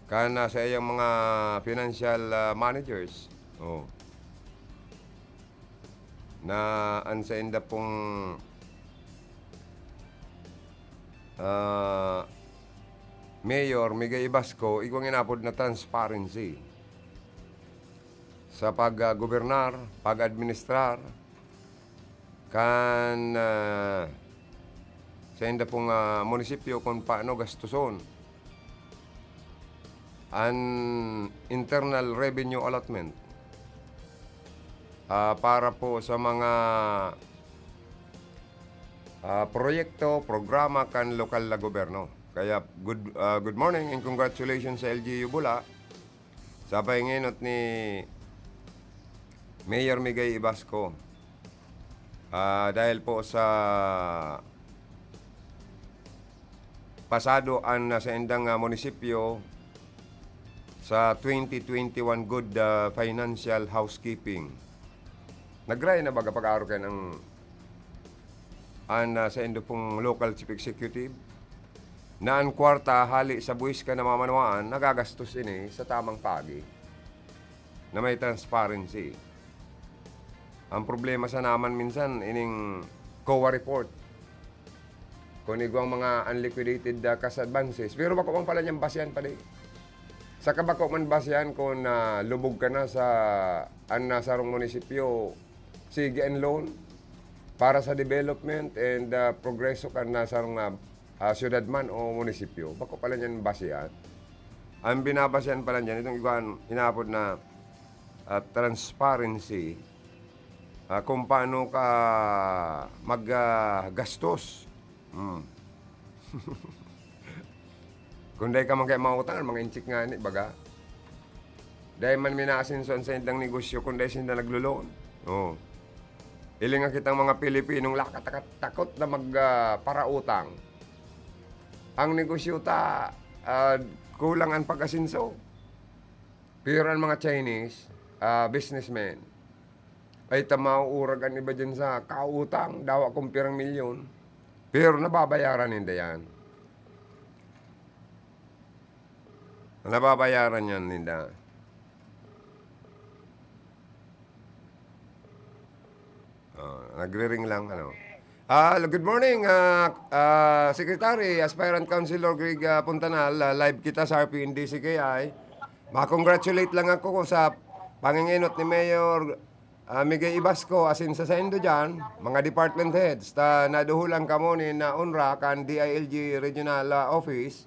kan sa iyang mga financial managers. Na ansa inda pong Mayor Migay Ibasco, igwang inapod na transparency sa pag-gobernar, pag-administrar, kan sa inda pong munisipyo kung paano gastuson an internal revenue allotment para po sa mga proyekto, programa kan lokal na gobyerno. Kaya good morning and congratulations sa LGU Bula sa pahinginot ni Mayor Migay Ibasco. Dahil po sa pasado sa indang munisipyo sa 2021 good financial housekeeping. Nagray na baga pag-aro kayo ng sa indo pong local chief executive na ang kwarta hali sa buwis ka na mamanuaan, nagagastos ini sa tamang pagi na may transparency. Ang problema sa naman minsan ining COA report kung igwang mga unliquidated cash advances, pero bako man pala niyang basyan pa di. Sa kabako man basyan kung lubog ka na sa nasarong munisipyo, sige and loan para sa development and progreso ka nasarong syudad man o munisipyo, bako pala niyan basyan. Ang binabasyan pala niyan, itong igwaan inapod na transparency, kung paano ka maggastos. Kung dahil ka man kayo mautangan, mga inchik nga ni, baga. Dahil man minasinson sa indang negosyo, kung dahil sinda nagluloan. Ilingan kitang mga Pilipinong lakatakot na magparautang. Ang negosyo kulang ang pag-asinso. Pero ang mga Chinese businessmen ay tamauurag ang iba dyan sa kautang, dawa kong pirang milyon. Pero nababayaran nila yan. Nababayaran yan nila. Nagre-ring lang, good morning, Secretary, Aspirant Councilor Greg Puntanal. Live kita sa RPNDCKI. Ma-congratulate lang ako sa panginginot ni Mayor Migay Ibasco asin sa sendo dyan, mga department heads, naduhulang kamo ni na UNRA kan DILG Regional Office.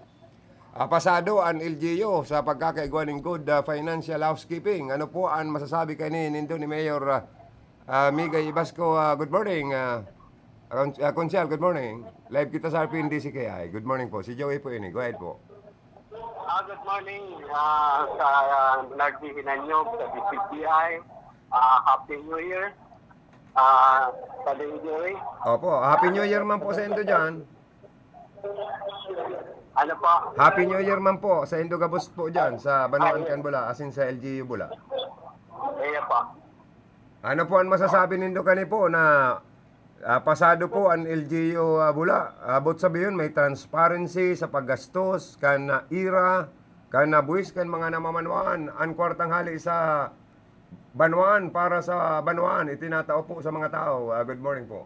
Pasado ang LGU sa pagkakaigwa ng good financial housekeeping. Ano po ang masasabi kayo nindo ni Mayor Migay Ibasco? Good morning. Konsyal, good morning. Live kita sa RPNDCKI. Good morning po. Si Joey po ini. Go ahead po. Good morning sa naghihinan nyo sa DCCI. Happy New Year. Sa Joey. Opo, Happy New Year man po sa Indo dyan. Ano po? Happy New Year man po sa Indo Gabos po dyan, sa Banuan Canbula, asin sa LGU Bula. Iya po. Ano po ang masasabi nindo kani po na pasado po ang LGU Bula? Abot sabihin may transparency sa paggastos, kan ira, kan buwis, kan mga namamanuan, ang kwartang hali sa Banuan para sa Banuan, itinatao po sa mga tao. Good morning po.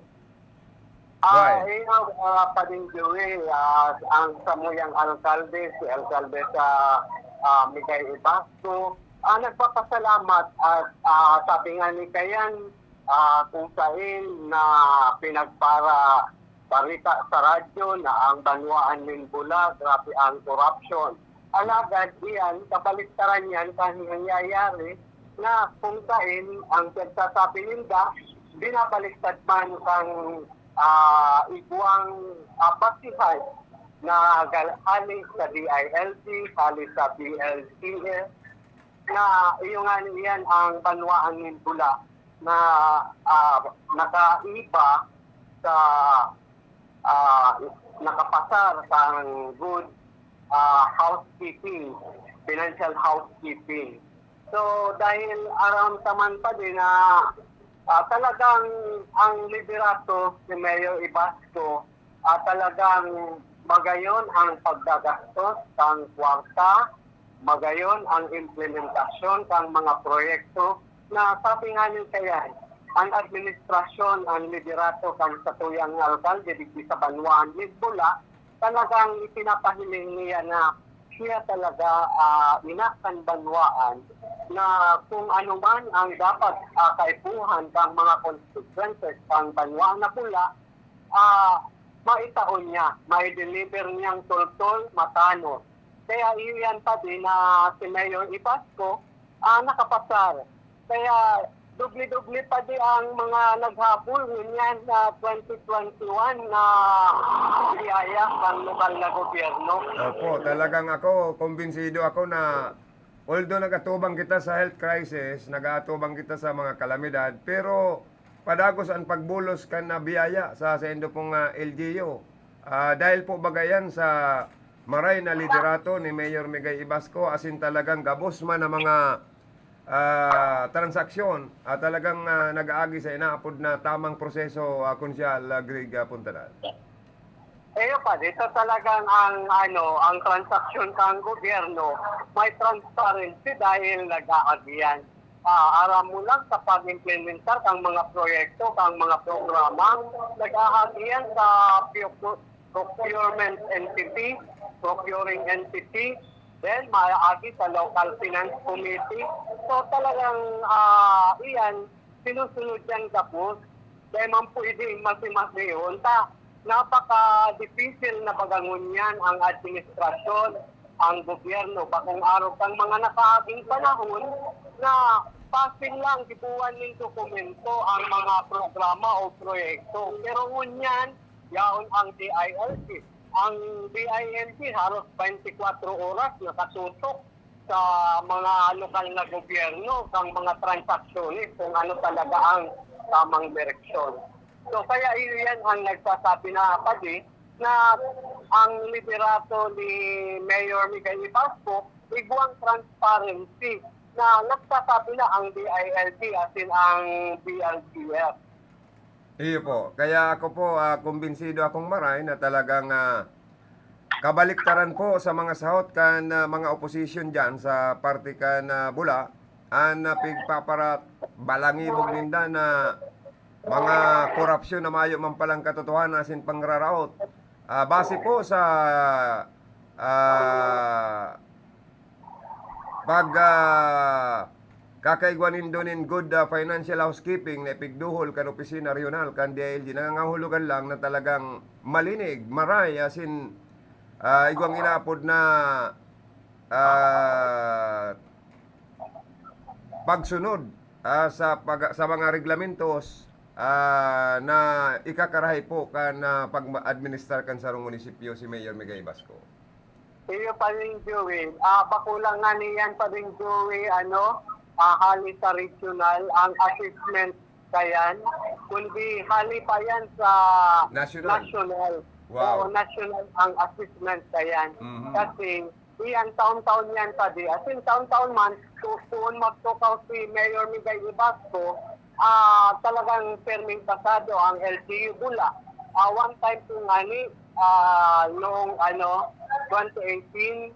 Padinjoy, ang samuyang alkalde, si alkalde sa Migay Ibasco, nagpapasalamat at sabi nga ni Kayan, kung saan na pinagpara balita sa radyo na ang Banuan ng Bula, grabe ang corruption. Alagad iyan, kabaliktaran yan kahit nangyayari na kung saan ang pagsasabi nila, binabaliktad man kang iguang basihan na haling sa DILG, haling sa BLCS, na iyo nga niyan ang Banuan ng Bula na nakaiba sa nakapasar kang good housekeeping, financial housekeeping. So dahil aram taman pa din na talagang ang liderato ni Mayor Ibasco talagang magayon ang paggagastos ng kwarta, magayon ang implementasyon ng mga proyekto na sabi nga niyo kaya ang administrasyon, ang liderato kang satuyang alkalde di sa Banwaan Lisbula, talagang ipinapahiling niya na siya talaga inakan Banwaan na kung ano man ang dapat kaipuhan ng mga consequences ng Banwaan na pula, maitaon niya, mai-deliver niyang tol-tol, matano. Kaya iyan pa din na si Mayor Ibasco nakapasar. Kaya dubli-dubli pa din ang mga naghabol niyan na 2021 na biyaya ng lokal na gobyerno. Opo, talagang ako, kumbinsido ako na although nagatubang kita sa health crisis, nagatubang kita sa mga kalamidad, pero padagos ang pagbulos kan na biyaya sa endo pong LGU. Dahil po bagayan sa maray na liderato ni Mayor Migay Ibasco, asin talagang gabos man ang mga transaksyon, talagang nag-aagi sa inaapod na tamang proseso, Konsyal Greg Puntanan. Pa, dito talagang ang transaksyon ng gobyerno may transparency dahil nag-aagian. Aram mo lang sa pag-implementar ng mga proyekto, ng mga programa, nag-aagian sa procurement entity, procuring entity, then maaagi sa local finance committee. So talagang iyan, sinusunod yan tapos, dahil man pwedeng masimasihon ta. Napaka-difficile na pagangon yan ang administrasyon, ang gobyerno. Bakong araw kang mga nakaaging panahon na pasin lang, dibuan ng dokumento ang mga programa o proyekto. Pero ngunyan, yaon ang DILG. Ang DILG halos 24 oras nakatutok sa mga lokal na gobyerno, ang mga transaksyonist, kung ano talaga ang tamang direksyon. So kaya iyan ang nagsasabi na pati na ang liderato ni Mayor Miguel Ibasco iguang transparency na nagsasabi na ang DILG asin ang BLGF. Iyo po. Kaya ako po, kumbinsido akong maray na talagang kabaliktaran po sa mga sahot kan mga opposition dyan sa party kan Bula, pigpaparat balangibog ninda na mga korupsyon na mayo man palang katotohanan asin pangraraot. Base po sa kakaigwanin doon good financial housekeeping na ipigduhol kan opisina regional kan DILG, nangangahulugan lang na talagang malinig, maray, asin igwang inapod na pagsunod sa mga reglamentos na ikakarahay po kan pag-administrar kan sarong munisipyo si Mayor Miguel Ibasco. Iyo pa rin, Joey. Bakulang nga niyan pa rin, Joey, hali sa regional, ang assessment kayan, kundi hali pa yan sa national. Wow. So, national ang assessment kayan. Mhm. Kasi, iyan taon-taon yan pa di. As in, taon-taon man, tuon magtukaw si Mayor Miguel Ibasco, talagang perming pasado ang LGU Bula. One time po nga ni, noong 2018,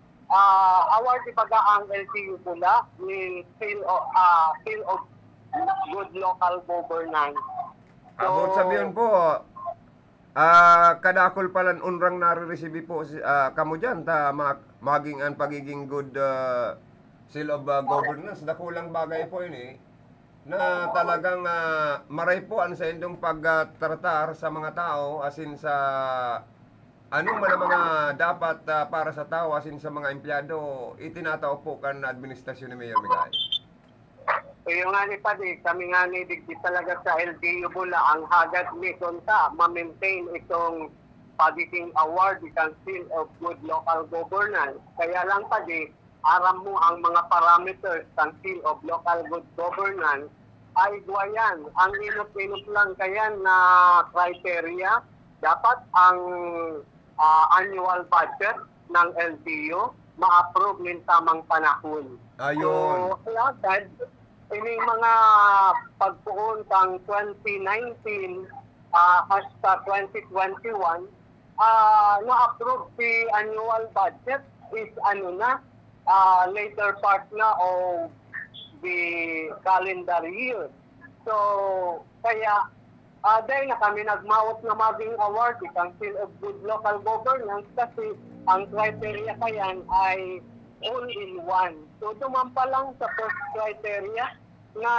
award ibaga ang LGU Bula ni Seal of Good Local Governance. About sabihin po, kadakol palan unrang nare-receive po kamo dyan, maging ang pagiging good seal of governance. Dakulang bagay po yun na talagang maray po ang sa indong pagtratar sa mga tao, asin sa anong man ang mga dapat para sa tao, asin sa mga empleyado, itinatao po kan administrasyon ni Mayor Migay. Yung nga ni Padi, kami nga ni digdi talaga sa LGU Bula, ang hagad ni Konta, ma-maintain itong pagiging award, itong Seal of Good Local Governance. Kaya lang Padi, aram mo ang mga parameters ng Seal of Local Good Governance ay guwayan. Ang inot-inot lang kayan na criteria dapat ang annual budget ng LTO ma-approve ng tamang panahon. Ayun. So, agad, ini mga pagpuon kang 2019 hasta 2021, na-approve si annual budget is later part na of the calendar year. So, kaya dahil na kami nagmawat na maging award, Council of Good Local Governance, kasi ang criteria kayan ay all-in-one. So, dumampa lang sa first criteria na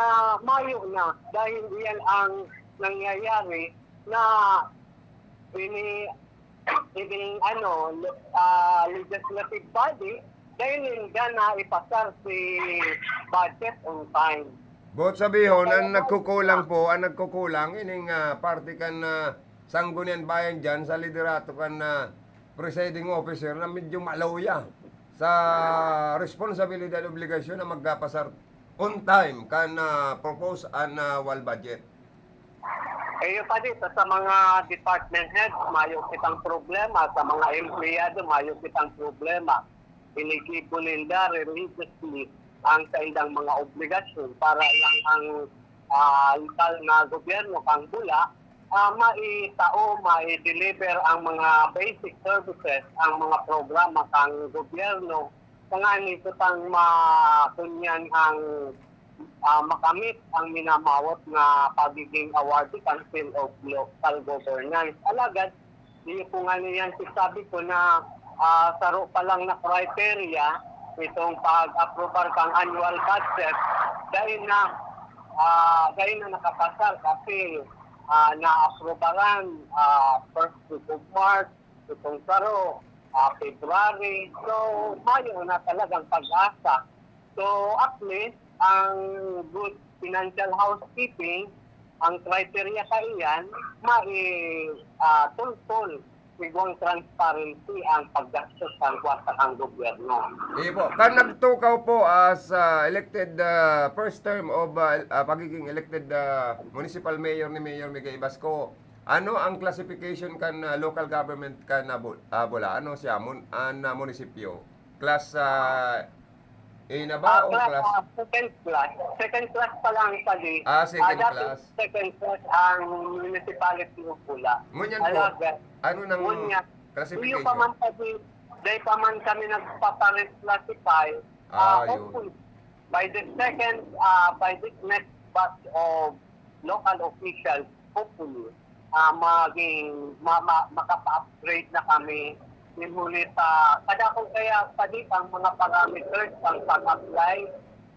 mayo na dahil yan ang nangyayari na ini legislative body dahil hindi na ipasar si budget on time. Bot sabihon, ang nagkukulang, ining party kan sanggunian bayan dyan sa liderato kan presiding officer na medyo malawya sa responsibilidad at obligasyon na magkapasar on time kan propose annual budget. Pa dito sa mga department heads, mayo kitang problema. Sa mga empleyado, mayo kitang problema. Inikipo nila religiously ang kailang mga obligasyon para lang ang lokal na gobyerno kang bula mai-deliver ang mga basic services, ang mga programa kang gobyerno. Kangani ito tang makunyan ang makamit ang minamawat na pagiging awardee Council of Local Governance. Alagad, hindi po nga niyan sabi ko na saro pa lang na criteria itong pag-aprobar kang annual budget dahil na nakapasar kasi na-aprobaran first week of March, itong saro, February. So, Mayo na talagang pag-asa. So, at least, ang good financial housekeeping, ang criteria kaiyan, tulpol sigong transparency ang paggastos ng kwarta ng gobyerno. Po, kan nagtukaw po as elected first term of pagiging elected municipal mayor ni Mayor Miguel Ibasco. Ano ang classification kan local government kan Bula? Ano siya munisipyo? Class A na ba o class? Second class pa lang pali. Second class. Second class ang municipality of Bula. Ngunyan po, ano nang classification? Iyo pa man pali, dahil pa man kami nagpapareclassify, hopefully, by this next batch of local officials, hopefully, makapa-upgrade na kami. Nimulit, kada kung kaya padi ang mga parameters ang pag-apply,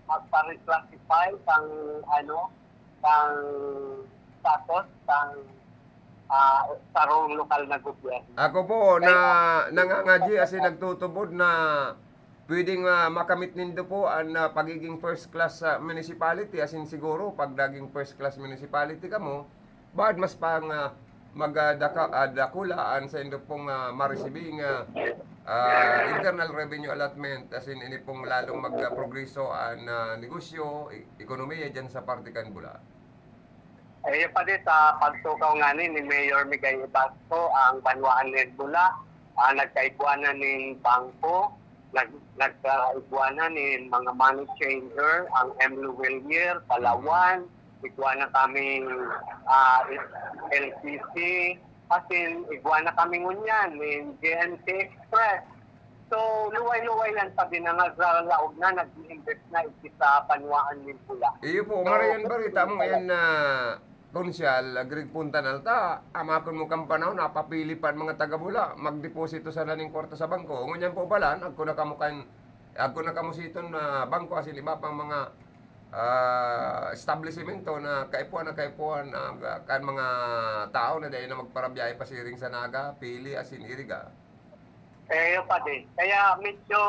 magpa-reclassify pang status, sarong lokal na gobyerno. Ako po, nangangadji as nagtutubod na pwedeng makamit nindo po ang pagiging first class municipality. As in siguro, pag naging first class municipality ka mo, bakit mas pang magdakulaan sa indo pong ma-receiving internal revenue allotment, as in ini pong lalong magprogreso ang negosyo, ekonomiya dyan sa Partikan Bula. Pa din sa pagtukaw nga ni Mayor Miguel Ibasco, ang Banwaan ng Bula, nagkaigwanan ng bangko, nagkaigwanan ng mga money changer, ang M. Luwelier, Palawan, igwana kaming LCC, asin igwana kaming unyan, ng GNT Express. So, luway-luway lang sabi na naglalaog na, nag-invest na sa Banwaan ng Bula. Iyo po, Marian Barita mo ngayon na konsyal, Greg Puntanal, amakon mo kang panahon, napapilipan mga taga-Bula, magdeposito sa laning kwarta sa bangko. Ngunyan po pala, agko na kamusiton na bangko, asin iba pang mga establishmento na kaipuan kan mga tao na dahil na magparabiyahe pasiring sa Naga, Pili, asin Iriga. Pa din. Kaya medyo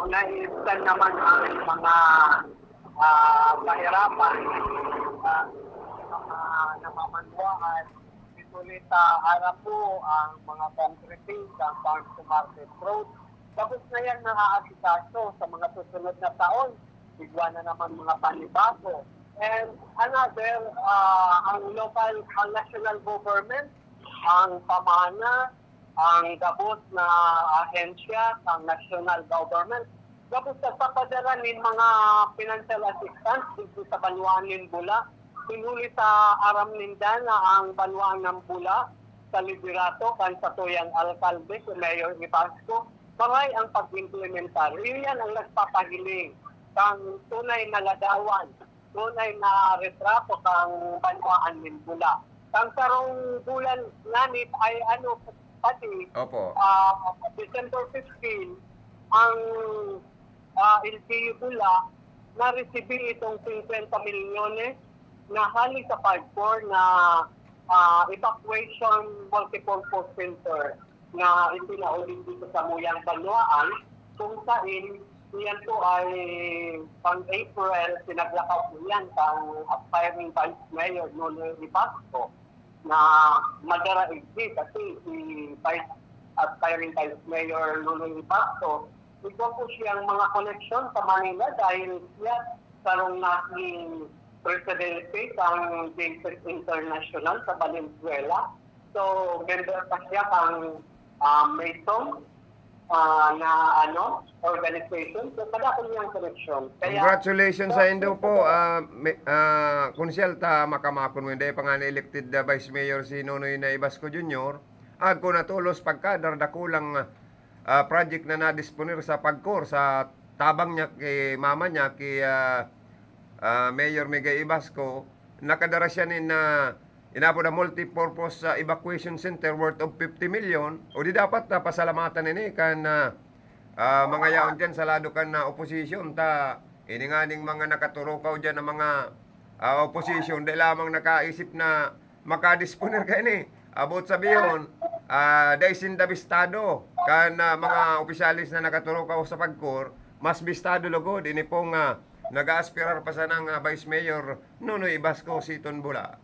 naistan naman ang mga mahirapan, namamanwaan. Itulit harap po ang mga concreting, ang farm to market road. Tapos na yan naaasikaso sa mga susunod na taon. Bigwa na naman mga panibago. And another, ang national government, ang pamana, ang gabos na ahensya, ang national government, gabos sa papadala ng mga financial assistance dito sa Banwaan ng Bula. Pinuli sa aram ninda na ang Banwaan ng Bula sa liderato kan sa tuyang alkalde, si Mayor Ibasco, maray ang pag-implementar. Iyan ang nagpapahiling kang tunay na ladawan, tunay na retrato kang Banwaan ng Bula. Kang sarong bulan nganit ay pati Opo. December 15 ang LGU Bula na-receive itong 50 milyones na hali sa pagfor na evacuation multipurpose center na ipinaulit dito sa Muyang Banwaan, kung saan yan po ay pang April, sinaglakaw po yan pang aspiring Vice Mayor Nonoy Ibasco na madara-exit kasi si aspiring Vice Mayor Nonoy Ibasco, ito po siyang mga connection sa Manila dahil siya sarong naging presidente ng Basis International sa Valenzuela. So, member pa siya kang Mason na organization. So, kada ko niyang connection. Congratulations sa Indo po. Konsyal ta makamakon mo hindi pa nga na-elected Vice Mayor si Nonoy na Ibasco Jr. Ako natulos pagkadar dakulang project na nadisponer sa pagkor sa tabang niya kay mama niya kay Mayor Migay Ibasco. Nakadara siya na inapo na multi-purpose evacuation center worth of 50 million. O di dapat na pasalamatan nini kan mga yaon dyan sa lado kan na opposition ta ininganing mga nakaturukaw dyan ng mga opposition dahil lamang nakaisip na makadisponer kayo ni abot sabiyon dahil sindabistado kan mga opisyalis na nakaturukaw sa pagkor mas bistado lugod ini pong nag-aspirar pa sa ng Vice Mayor Nonoy Ibasco Siton Bula.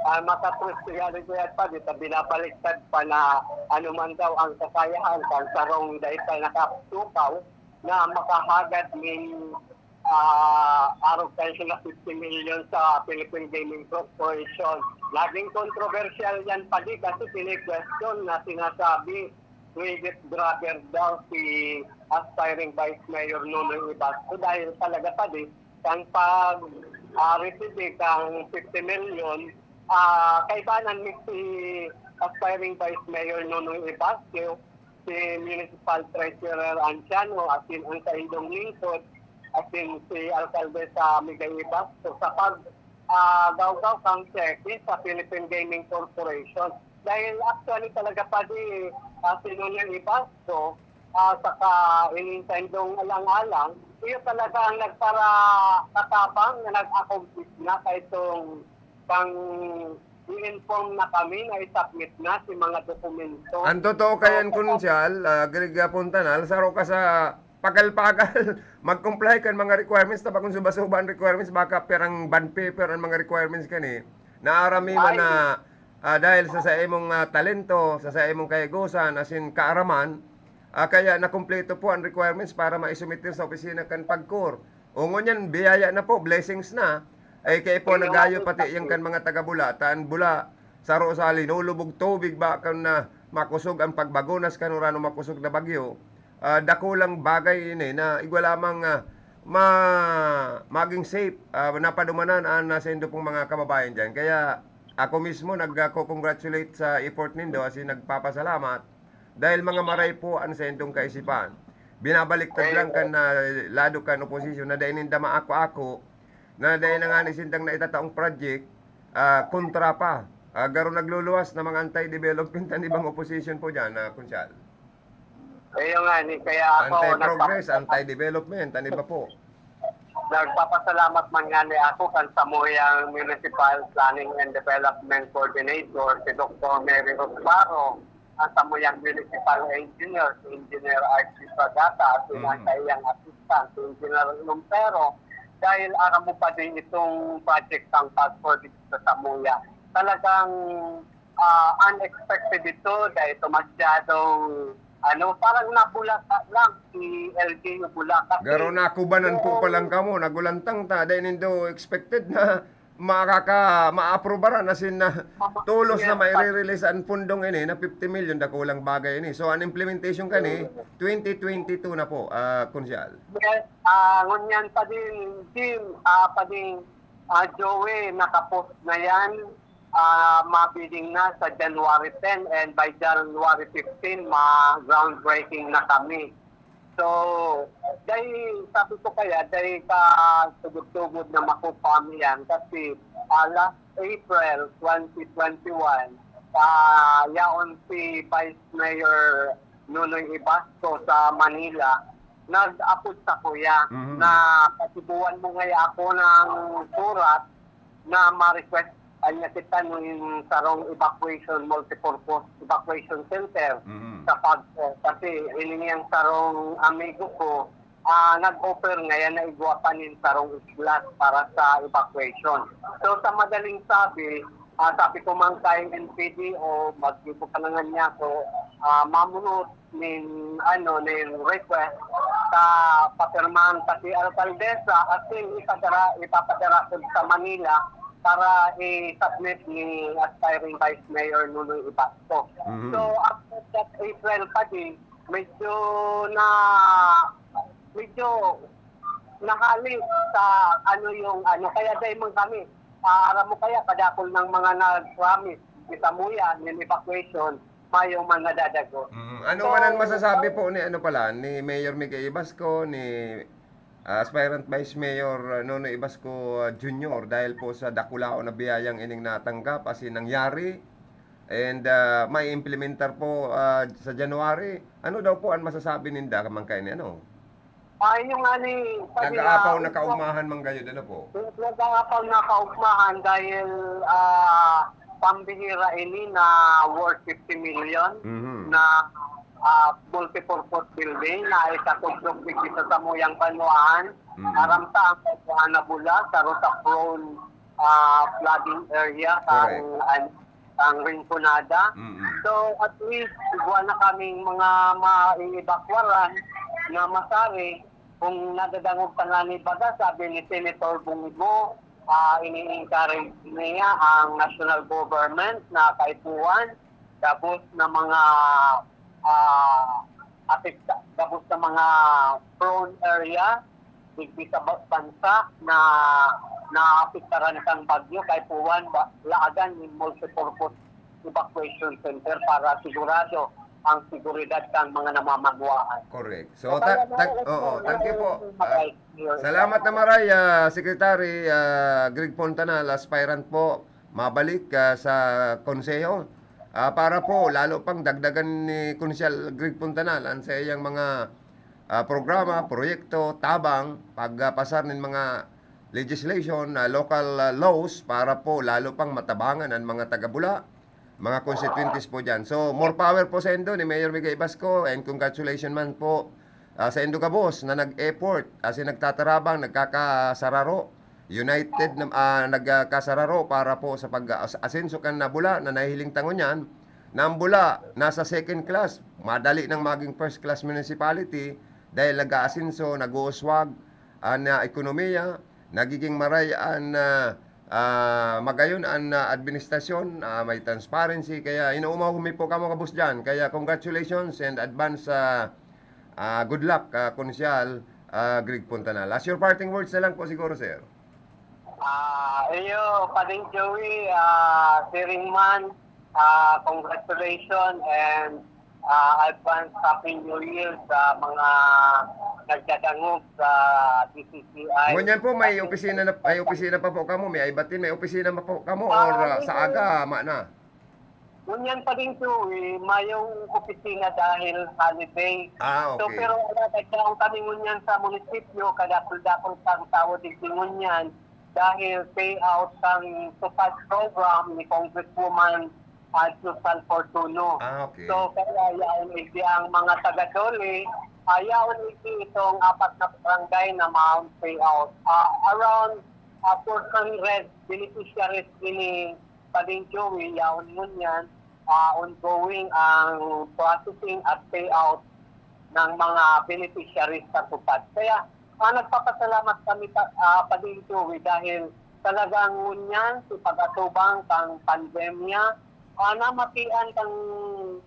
Makatrustigado ko yan pa, dito binabaliktad pa na anuman daw ang kakayahan kang sarong dahil nakatukaw na makahagad ng araw tayo na 50 million sa Philippine Gaming Corporation. Laging controversial yan pa di kasi pini-question na sinasabi Regis brother daw si aspiring Vice Mayor Nonoy Ibasco dahil talaga pa di kang pag-receive kang 50 million kaibanan ni si aspiring Vice Mayor Nonoy Ibasco, si Municipal Treasurer Anciano, as in ang sa Indong Lingkod, as in si Alcalde sa Migay Ibasco, sa pag-gaw-gaw kang cheque sa Philippine Gaming Corporation. Dahil actually talaga pa di si Nonoy Ibasco, saka inintendong alang-alang, iyo talaga ang nagpara katabang na nag-accomplish na kahit itong pang i-inform na kami na i-submit na si mga dokumento. Ang totoo kayan konsyal, Greg Puntanal, saro ka sa pagal-pagal, mag-comply kan mga requirements, tapos kung subasuban requirements, baka perang bond paper ang mga requirements kani. Naarami man na dahil sa imong talento, sa imong kayagusan, as in kaaraman, kaya nakumpleto po ang requirements para maisumitin sa opisina kan pagkor. Ungon yan, biyaya na po, blessings na. Ay kaya po nagayo pati yung kan mga taga-Bula, taan Bula, saro sa linulubog tubig ba kan na makusog ang pagbagunas kanurano makusog na bagyo. Dakulang bagay ini na igwa lamang maging safe, napadumanan sa indo pong mga kababayan dyan. Kaya ako mismo nagko-congratulate sa effort nindo kasi nagpapasalamat dahil mga maray po ang sa indong kaisipan. Binabaliktad lang kan lado kan oposisyon na dahil nindama ako na dahil na nga nisintang na itataong project, kontra pa. Garo nagluluwas na mga anti-development ang ibang opposition po dyan, Konsyal. Ayun nga, kaya ako Anti-progress, anti-development, ano ba po? Nagpapasalamat man nga ni ako kan sa Muyang Municipal Planning and Development Coordinator, si Dr. Mary Rosbaro, ang sa Muyang Municipal Engineer, si Engineer Archie Sagata, at sa iyang assistant, si Engineer Lumpero, dahil aram mo pa din itong project ng Pagfor dito sa Samuya. Talagang unexpected ito dahil ito masyadong parang nabulaka lang si LGU Bulacan. Garo na kubanan po palang kamo, nagulantang ta, dahil nindo expected na ma-aprobaran as in na tulos na mai-release ang pundong ini na 50 million da kulang bagay ini. So ang implementation kani 2022 na po, konsyal. Yes, ngunyan pa din, Jim, pa din, Joey, nakapost na yan, mabiling na sa January 10 and by January 15, groundbreaking na kami. So, dahil sabi ko kaya, dahil ka tugod-tugod na makupami yan kasi last April 2021, yaon si Vice Mayor Nunoy Ibasco sa Manila, nag-apod sa kuya na pasibuan mo ngayon ako ng surat na ma-request anya kita nung sarong evacuation, multipurpose evacuation center sa Pagco. Kasi ininiyang sarong amigo ko, nag-offer ngayon na igwapanin sarong islas para sa evacuation. So sa madaling sabi ko man kay NPD o mag-ipo ka na nga niya ko, mamunot nin request sa papirmahan kasi alkaldesa kasi ipapadara ko sa Manila para i-submit ni aspiring Vice Mayor Nunoy Ibasco. So after that April pa din, medyo nahali sa kaya dahil mo kami, aram mo kaya kadakol ng mga nag-promise sa muya ng evacuation, mayong mga dadago. Ano man ang masasabi po ni ni Mayor Miguel Ibasco, ni aspirant Vice Mayor Nunoy Ibasco Jr. dahil po sa dakulao na biyayang ining natanggap as in nangyari and may implementar po sa January. Ano daw po ang masasabi ninda kamang kayo ni Yung nag-aapaw na kaumahan man gayon po? Nag-aapaw na kaugmahan dahil pambihira ini na worth 50 million na multipurpose building na ikatugtog sa Samuyang Panuan. Aramta ang kailangan na bula sa prone flooding area ang Rinconada. So at least igual na kaming mga ma-evacuaran na masari kung nadadangog tanani baga, sabi ni Senator Bungibo, ini-encourage niya ang national government na kaipuan tapos na mga tapos sa mga prone area digdi sa bansa na naapektaran kang bagyo kay puwan laagan ng multipurpose evacuation center para sigurado ang seguridad kang mga namamagwaan. Correct. So thank you po. Salamat na maray, Secretary Greg Fontanal, aspirant po, mabalik sa konseyo. Para po lalo pang dagdagan ni Konsyal Greg Fontanal ang sa iyang mga programa, proyekto, tabang, pagpasar ng mga legislation, local laws para po lalo pang matabangan ang mga taga-Bula, mga constituencies po dyan. So, more power po sa Indo ni Mayor Miguel Ibasco and congratulations man po sa Indo Cabos na nag-effort kasi nagtatarabang, nagkakasararo, united na nagkasararo para po sa pag-asenso kan na Bula na nahihiling tangon yan na ang Bula nasa second class, madali nang maging first class municipality dahil nag-aasenso, nag-uuswag na ekonomiya, nagiging marayaan magayon ang administrasyon, may transparency, kaya inuumahumi po kamo kabus dyan. Kaya congratulations and advance good luck, Konsyal Greg Fontanal. As your parting words na lang po siguro, sir. Iyo, Pading Joey, Siring Man, congratulations and advance Happy New Year sa mga nagdadangog sa DCCI. Ngunyan po, may opisina pa po kamo, may ibatin, may opisina pa po kamo or sa aga, na? Ngunyan pa din Joey, mayong opisina dahil holiday. Okay. So pero nagkaroon kami ngunyan sa munisipyo, kadapol-dapol sang tawad din ngunyan dahil payout ng tupad program ni Congresswoman Susan Fortuno. Okay. So kaya yaon ang mga taga-Dole, yaon itong 4 na barangay na mount payout. Around 400 beneficiaries ini Pading Joey, yaon nun yan, ongoing ang processing at payout ng mga beneficiaries sa tupad. Kaya nagpapasalamat kami Pading Joey dahil talagang ngunyan si pagatubang kang pandemya, namatian kang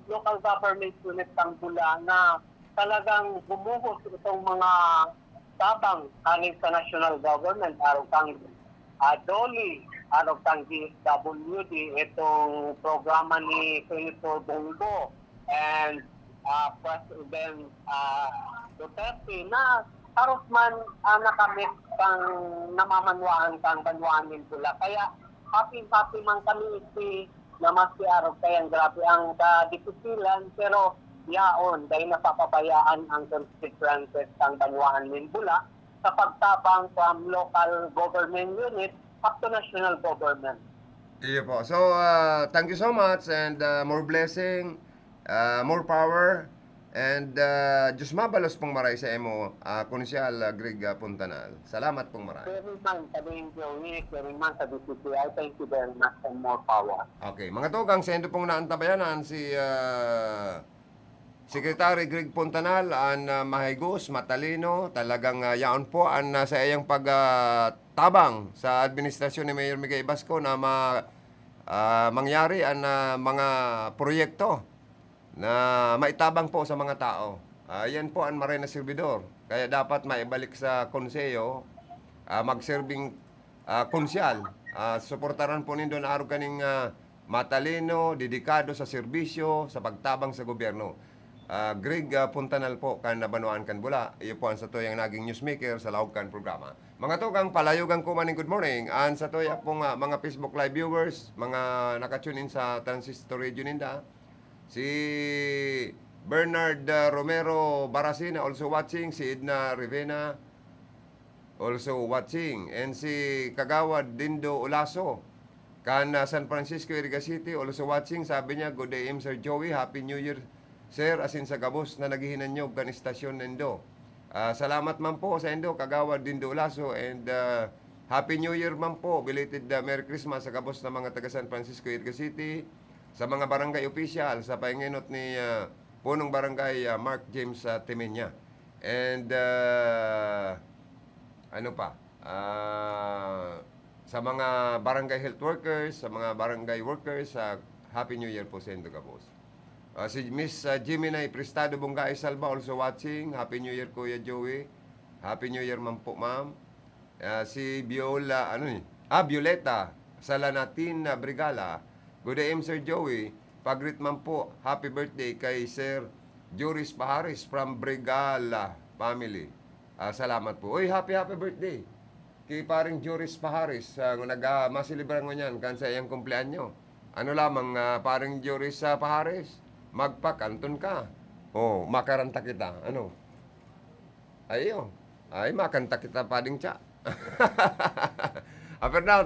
local government unit kang Bula na talagang gumuhos itong mga tabang kanin sa national government, araw kang DOLI, araw kang DSWD, itong programa ni Senator Bongo and President Duterte na haros man nakamit kang namamanwaan kang banwaan Bula. Kaya happy man kami na mas araw kayang grabe ang kadipisilan, pero yaon dahil napapabayaan ang constituencies ng banwaan Bula sa pagtabang from local government unit up to national government. Iyo po. So, thank you so much and more blessing, more power, and Diyos mabalos pong maray sa emo, Konsyal Greg Puntanal. Salamat pong maray. Very man sa Joey, very man sa DCCI, thank you very much and more power. Okay, mga tugang, sa endo pong naantabayanan si Secretary Greg Puntanal, ang mahigos, matalino, talagang yaon po ang sa iyang pagtabang sa administrasyon ni Mayor Miguel Basco na mangyari ang mga proyekto na maitabang po sa mga tao. Yan po ang maray na servidor. Kaya dapat maibalik sa konseyo, magserving konsyal. Suportaran po nindo na araw kaning matalino, dedikado sa serbisyo, sa pagtabang sa gobyerno. Greg Puntanal po kan nabanuan kan Bula. Iyo po ang sa toyang naging newsmaker sa lawag kan programa. Mga tugang palayugan ko maning good morning. An sa toya pong mga Facebook live viewers, mga nakatune in sa Transistor Radio ninda. Si Bernard Romero Barasina also watching, si Edna Rivena also watching, and si Kagawad Dindo Olaso kan San Francisco Iriga City also watching. Sabi niya, good day Sir Joey, Happy New Year Sir, asin sa gabos na naghihinanyog kan istasyon nindo. Salamat man po sa indo, Kagawad Dindo Olaso, and Happy New Year man po, belated Merry Christmas sa gabos na mga taga San Francisco Iriga City, sa mga barangay official, sa pahinginot ni punong barangay Mark James Temenya. And ano pa? Sa mga barangay health workers, sa mga barangay workers, Happy New Year po sa indo kabos. Si Miss Jiminay Prestado Bungay Salva also watching. Happy New Year Kuya Joey. Happy New Year man po ma'am. Si Viola, Violeta Salanatin Brigala. Good day Sir Joey. Pagrit man po, happy birthday kay Sir Joris Paharis from Brigala family. Salamat po. Uy, happy birthday. Kay paring Joris Paharis, masilibran mo niyan kan sa iyang kumpleanyo. Ano lamang, paring Joris Paharis, magpakanton ka. Oh, makaranta kita. Ano? Ayo. Ay, makanta kita pading tsa. Pero daw,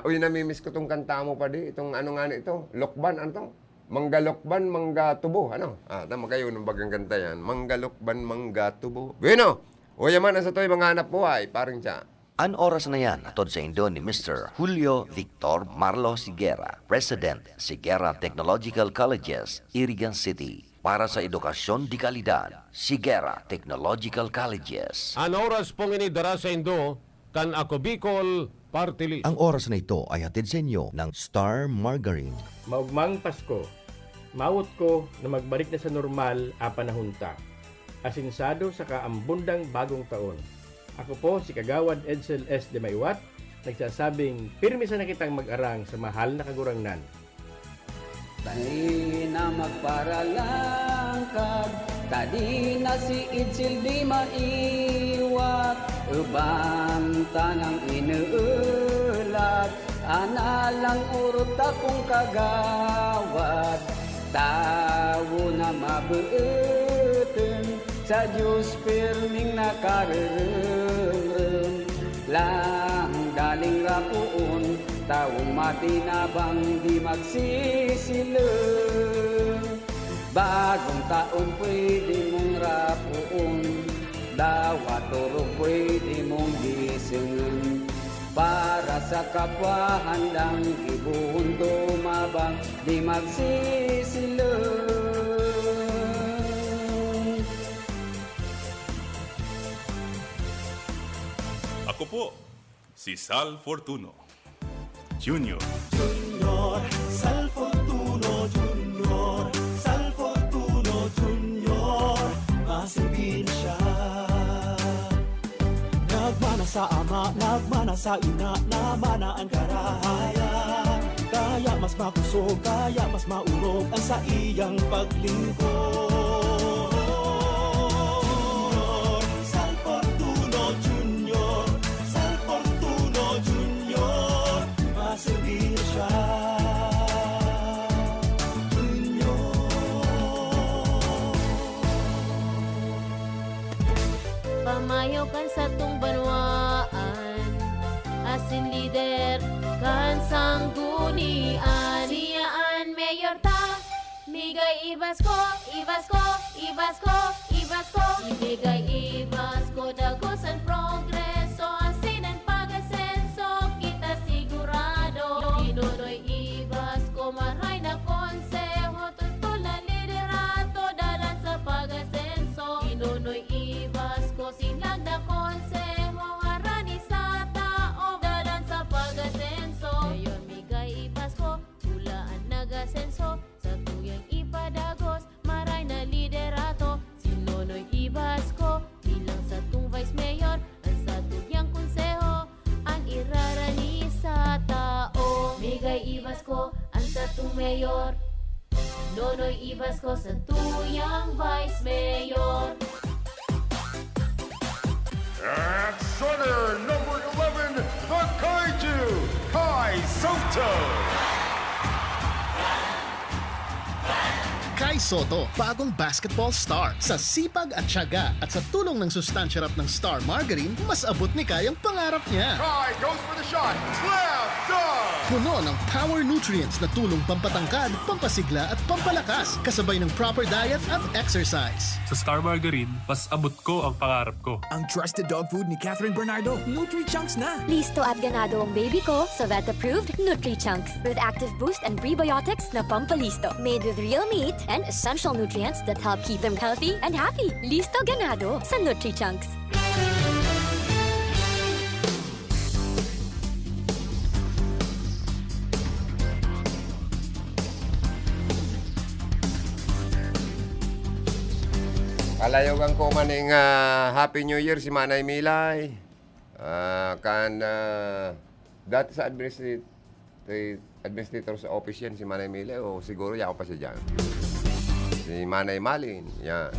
uy, namimiss ko tong kanta mo pa di. Itong ano nga ito? Lokban, ano to? Manggalokban, manggatubo. Ano? Tama kayo ng bagang kanta yan. Manggalokban, manggatubo. Bueno, o yaman sa to'y mga hanap buhay, paring tsa. An oras na yan, atod sa Indo ni Mr. Julio Victor Marlo Sigera, President, Sigera Technological Colleges, Irigan City. Para sa edukasyon di kalidad, Sigera Technological Colleges. Ang oras pong inidara sa Indo, kan ako Bicol Party List. Ang oras na ito ay hatid sa inyo ng Star Margarine. Maugmang Pasko, mawot ko na magbalik na sa normal a panahunta. Asinsado sa kaambundang bagong taon. Ako po si Kagawad Edsel S. de Maywat, nagsasabing pirmi sa nakitang mag-arang sa mahal na kagurangnan. Tani na magparalangkad, tadi na si Itzel di maiwat, ubang tanang inuulat, analang urot akong kagawad, tawo na mabutin, sa Diyos pirming nakarerem, lang galing rapuon, taong matinabang di magsisileng. Bagong taon pwede mong rapuon, dawat turog pwede mong gisingin. Para sa kapwa handang ibuhon tumabang, di magsisileng. Ako po, si Sal Fortuno Jr. Junior, Sal Fortuno Junior, Sal Fortuno Junior, masilbi na siya. Nagmana sa ama, nagmana sa ina, namana ang karahayan. Kaya mas makusog, kaya mas maurog ang sa iyang paglingkod. Sal Fortuno Junior, Sal Fortuno Junior, masilbi na siya. Pamayo kan sa tung banwaan, asin lider kan sanggunian. Siyaan mayor ta, migay ibas ko, ibas ko, ibas ko, ibas ko. Ibigay ibas ko, dagos ang progreso, asin ang pag-asenso, kita sigurado. Inunoy ibas ko, maray na konseho, tutol na liderato, dalan sa pag-asenso. Inunoy ibas ko, silang na konseho, harani sa tao, dalan sa pag-asenso. Ngayon migay ibas ko, hulaan nag-asenso, sa tuyang ipadagos, maray na liderato. Sinunoy ibas ko, bilang sa tung vice mayor, ang sa tuyang konseho, ang irarani sa tao. Migay ibas ko, ang sa tung mayor, nonoy ibas ko sa tuyang vice mayor. At center, number 11, the Kaiju, Kai Soto. Kai Soto, bagong basketball star. Sa sipag at tiyaga at sa tulong ng sustansyarap ng Star Margarine, mas abot ni Kai ang pangarap niya. Kai goes for the shot. Slam dunk. Puno ng power nutrients na tulong pampatangkad, pampasigla at pampalakas, kasabay ng proper diet at exercise. Sa Star Margarine, mas abot ko ang pangarap ko. Ang trusted dog food ni Catherine Bernardo, Nutri-Chunks na. Listo at ganado ang baby ko sa vet-approved Nutri-Chunks with active boost and prebiotics na pampalisto. Made with real meat and essential nutrients that help keep them healthy and happy. Listo ganado sa Nutri-Chunks. Kalayogan ko maning Happy New Year si Manay Milay. Dati sa administrator sa office yan si Manay Milay, o siguro yaw pa siya dyan. Si Manay Malin, yan.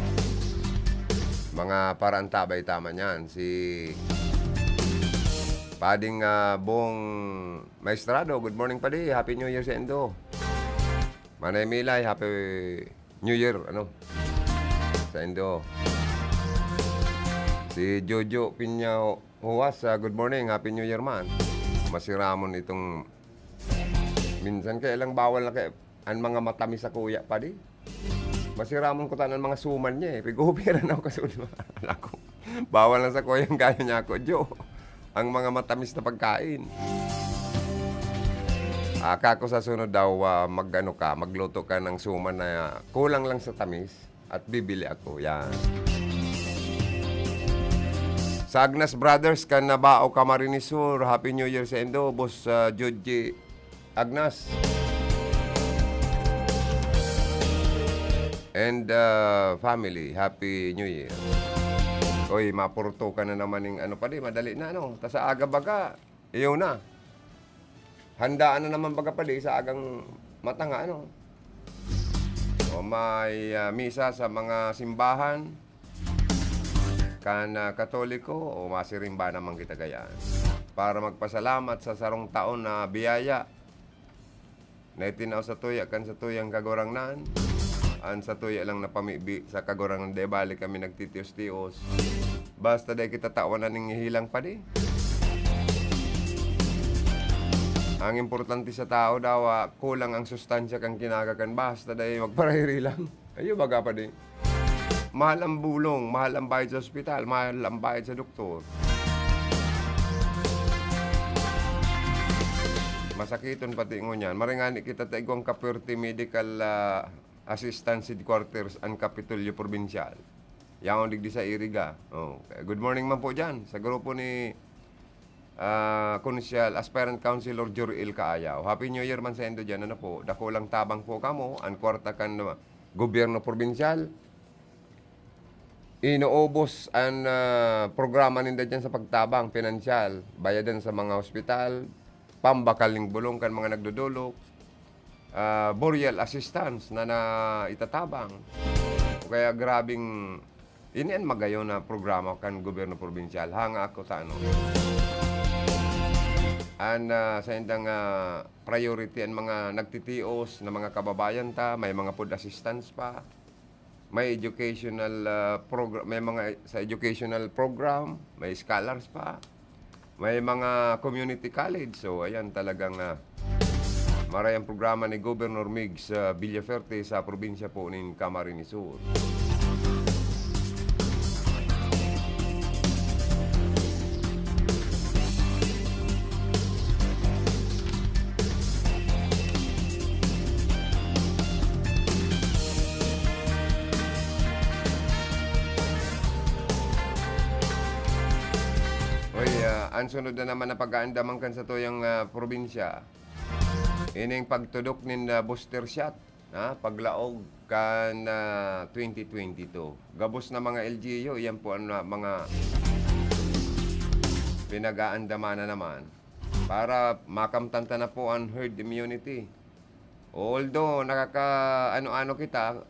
Mga parantabay tama niyan. Si Pading Bong Maestrado, good morning Padi, Happy New Year sa Endo. Manay Milay, Happy New Year, sa Endo. Si Jojo Pinya Huwas, good morning, Happy New Year man. Masiramon itong minsan kailang bawal na kay ang mga matamis sa kuya pa di. Masiramon ko tanan mga suman niya Pigupira na ako kasunod. Alako. Bawal lang sa kuya ang gaya niya ako, Jo. Ang mga matamis na pagkain. Kako sa sunod daw magluto ka ng suman na kulang lang sa tamis at bibili ako. Yan. Sa Agnas Brothers, kan nabao Camarinesur, Happy New Year sa Endo, Boss Joji Agnas. And family, Happy New Year. Oy, mapurto ka na naman ng madali na Ta sa aga baga, iyo na. Handaan na naman baga pali sa agang matanga O may misa sa mga simbahan kan Katoliko o masirimba naman kita gayaan para magpasalamat sa sarong taon na biyaya na itinaw sa tuya kan sa tuyang kagorangnan an sa tuya lang na pamibi sa kagorangnan de balik kami nagtitios-tios basta de kita tawanan ng hilang pa di. Ang importante sa tao daw kulang ang sustansya kang kinagakan basta de magparahiri lang ayo baga pa di. Mahal ang bulong, mahal ang bayad sa ospital, mahal ang bayad sa doktor. Masakiton pati ngunyan. Maringani kita taigwang Kapurti Medical Assistance Headquarters and Kapitolyo Provincial. Yang digdi sa Iriga. Good morning man po dyan. Sa grupo ni Consyal, Aspirant Councilor Juriel Kaayaw. Happy New Year man sa endo dyan. Ano po, dako lang tabang po kamo, ang kwarta kan gobyerno probinsyal. Inuubos ang programa ninda dyan sa pagtabang, pinansyal, bayadan sa mga ospital, pambakaling bulong kan mga nagdudulok, burial assistance na itatabang. Kaya grabing, inian magayon na programa kan gobyerno probinsyal. Hanga ako sa ano. Sa indang priority ang mga nagtitios na mga kababayan ta, may mga food assistance pa, may educational program, may mga sa educational program, may scholars pa, may mga community college. So ayan talagang marayang programa ni Governor Migs Villaferte sa probinsya po ng Camarines Sur. Ang sunod na naman na pag-aandaman kan sa tuyang probinsya, ining pagtudok nin booster shot, paglaog kan 2022. Gabos na mga LGU, yan po ang mga pinag-aandamana naman para makamtanta na po ang herd immunity. Although nakaka-ano-ano kita,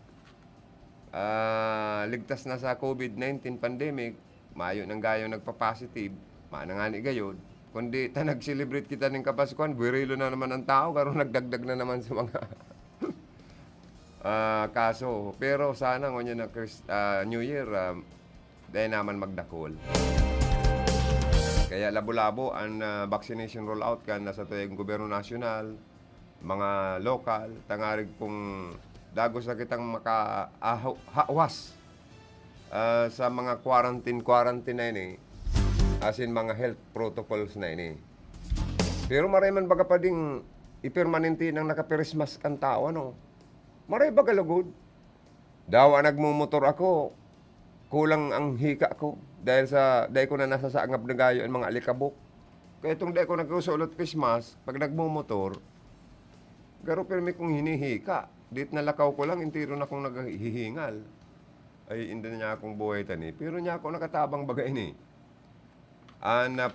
ligtas na sa COVID-19 pandemic, mayo nang gayo nagpa-positive, manangani gayod, kundi nag-celebrate kita ng Kapaskuhan, buwirilo na naman ang tao, karon nagdagdag na naman sa mga kaso. Pero sana ngunyan na New Year, dahil naman magdakol. Kaya labo-labo ang vaccination rollout kan sa tuyang gobyerno nasyonal, mga lokal, tangarig pong dagos na kitang makahawas sa mga quarantine na ini. As in mga health protocols na ini. Pero maray man baga pa ding ipermanente nang nakaperismas ang tao, ano? Maray baga lugod. Dawa nagmumotor ako, kulang ang hika ko dahil ko na nasa saangab na gayo ang mga alikabok. Kaya itong dahil ko nagsusulot Christmas, pag nagmumotor, garo permi kong hinihika. Dit na lakaw ko lang, intiro na akong naghihingal. Ay, hindi na niya akong buhay tani. Pero niya ako nakatabang baga ini. Ano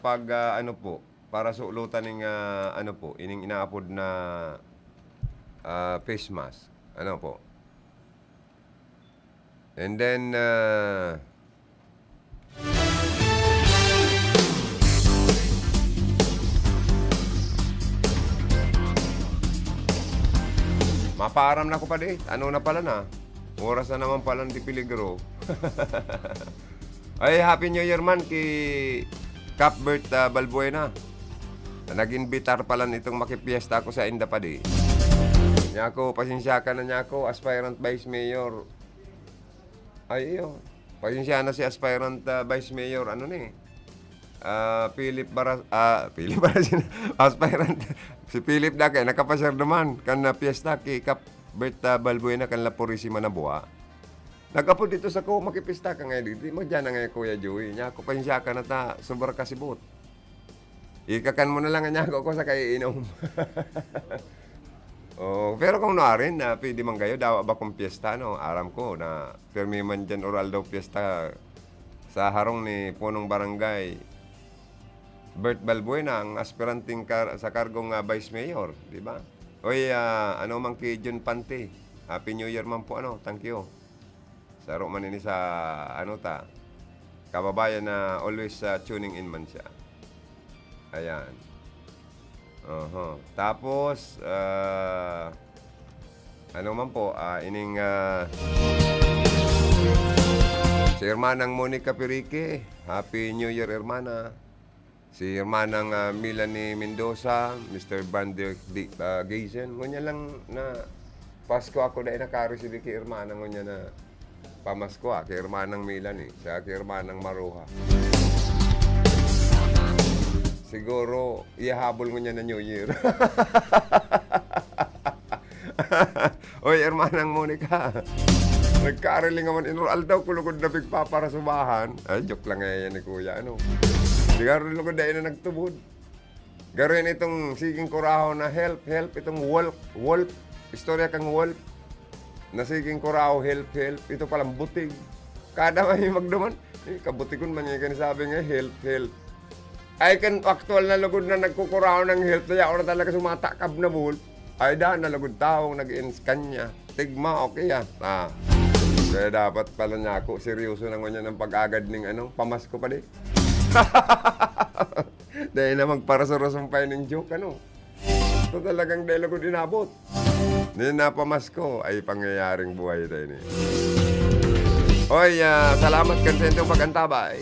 po, para suulutan ng ano po, ining inaapod na face mask. Ano po. And then, maparam na ko pa di. Ano na pala na? Oras na naman pala di Piligro. Ay, Happy New Year man kay Cuthbert Balbuena. Nag-invitar pala nitong makipiesta ako sa Inda pa di. Niya ako, pasensya ka na niya ako, aspirant vice mayor. Ay, iyo. Pasensya na si aspirant vice mayor, ano ni? Philip Baras, aspirant. Si Philip na kay nakapasar naman kan na piyesta kay Cuthbert Balbuena kan La Purisima na buwa. Nagapod dito sa ko, makipista ka ngayon dito. Magdiyan na ngayon, Kuya Joey. Niya ako, pasensya ka na ta, sobrang kasibot. Ikakan mo na lang niya ako sa kaiinom. Pero kung naarin, pwede man kayo, dawa ba kong piyesta, no? Aram ko na, permi man dyan oral daw piyesta sa harong ni punong barangay Bert Balbuena, ang aspiranting sa kargong vice mayor, di ba? Oy, ano man kay John Pante. Happy New Year man po, ano? Thank you. Saro man ini sa kababayan na always tuning in man siya. Ayan. Tapos ano man po ining si Hermanang Monica Perique, Happy New Year Hermana. Si Hermanang Melanie Mendoza, Mr. Vander Gazen. Ngunya lang na Pasko ako dahil nakareceive kay Hermanang ngunya na pamasko kay Hermanang Melanie, sa kay Hermanang Maruha. Siguro, ihahabol mo niya na New Year. Oy, Hermanang Monica. Nagka-aral naman inural daw kulugod na bigpa para subahan. Ay, joke lang yan ni Kuya. Ano? Garo lugod dahil na nagtubod. Garoin itong siging kuraho na help, itong wolf, istorya kang wolf, na siging kuraho, help, ito palang butig. Kada may magduman, kabutigon man yung sabi nga, help. Ay kan aktual na lugod na nagkukuraho ng help, kaya na talaga sumatakab na wolf, ay daan na lugod taong nag-inscan niya. Tigma, okay yan. Kaya dapat pala niya ako, seryoso na nga ng pag-agad ng pamasko pa di. Dahil na magparasarosong ng joke, Ito talagang dahil ako dinabot. Hindi na pamasko ay pangyayaring buhay tayo niya. Oy, salamat kan sa inyong pag-antabay.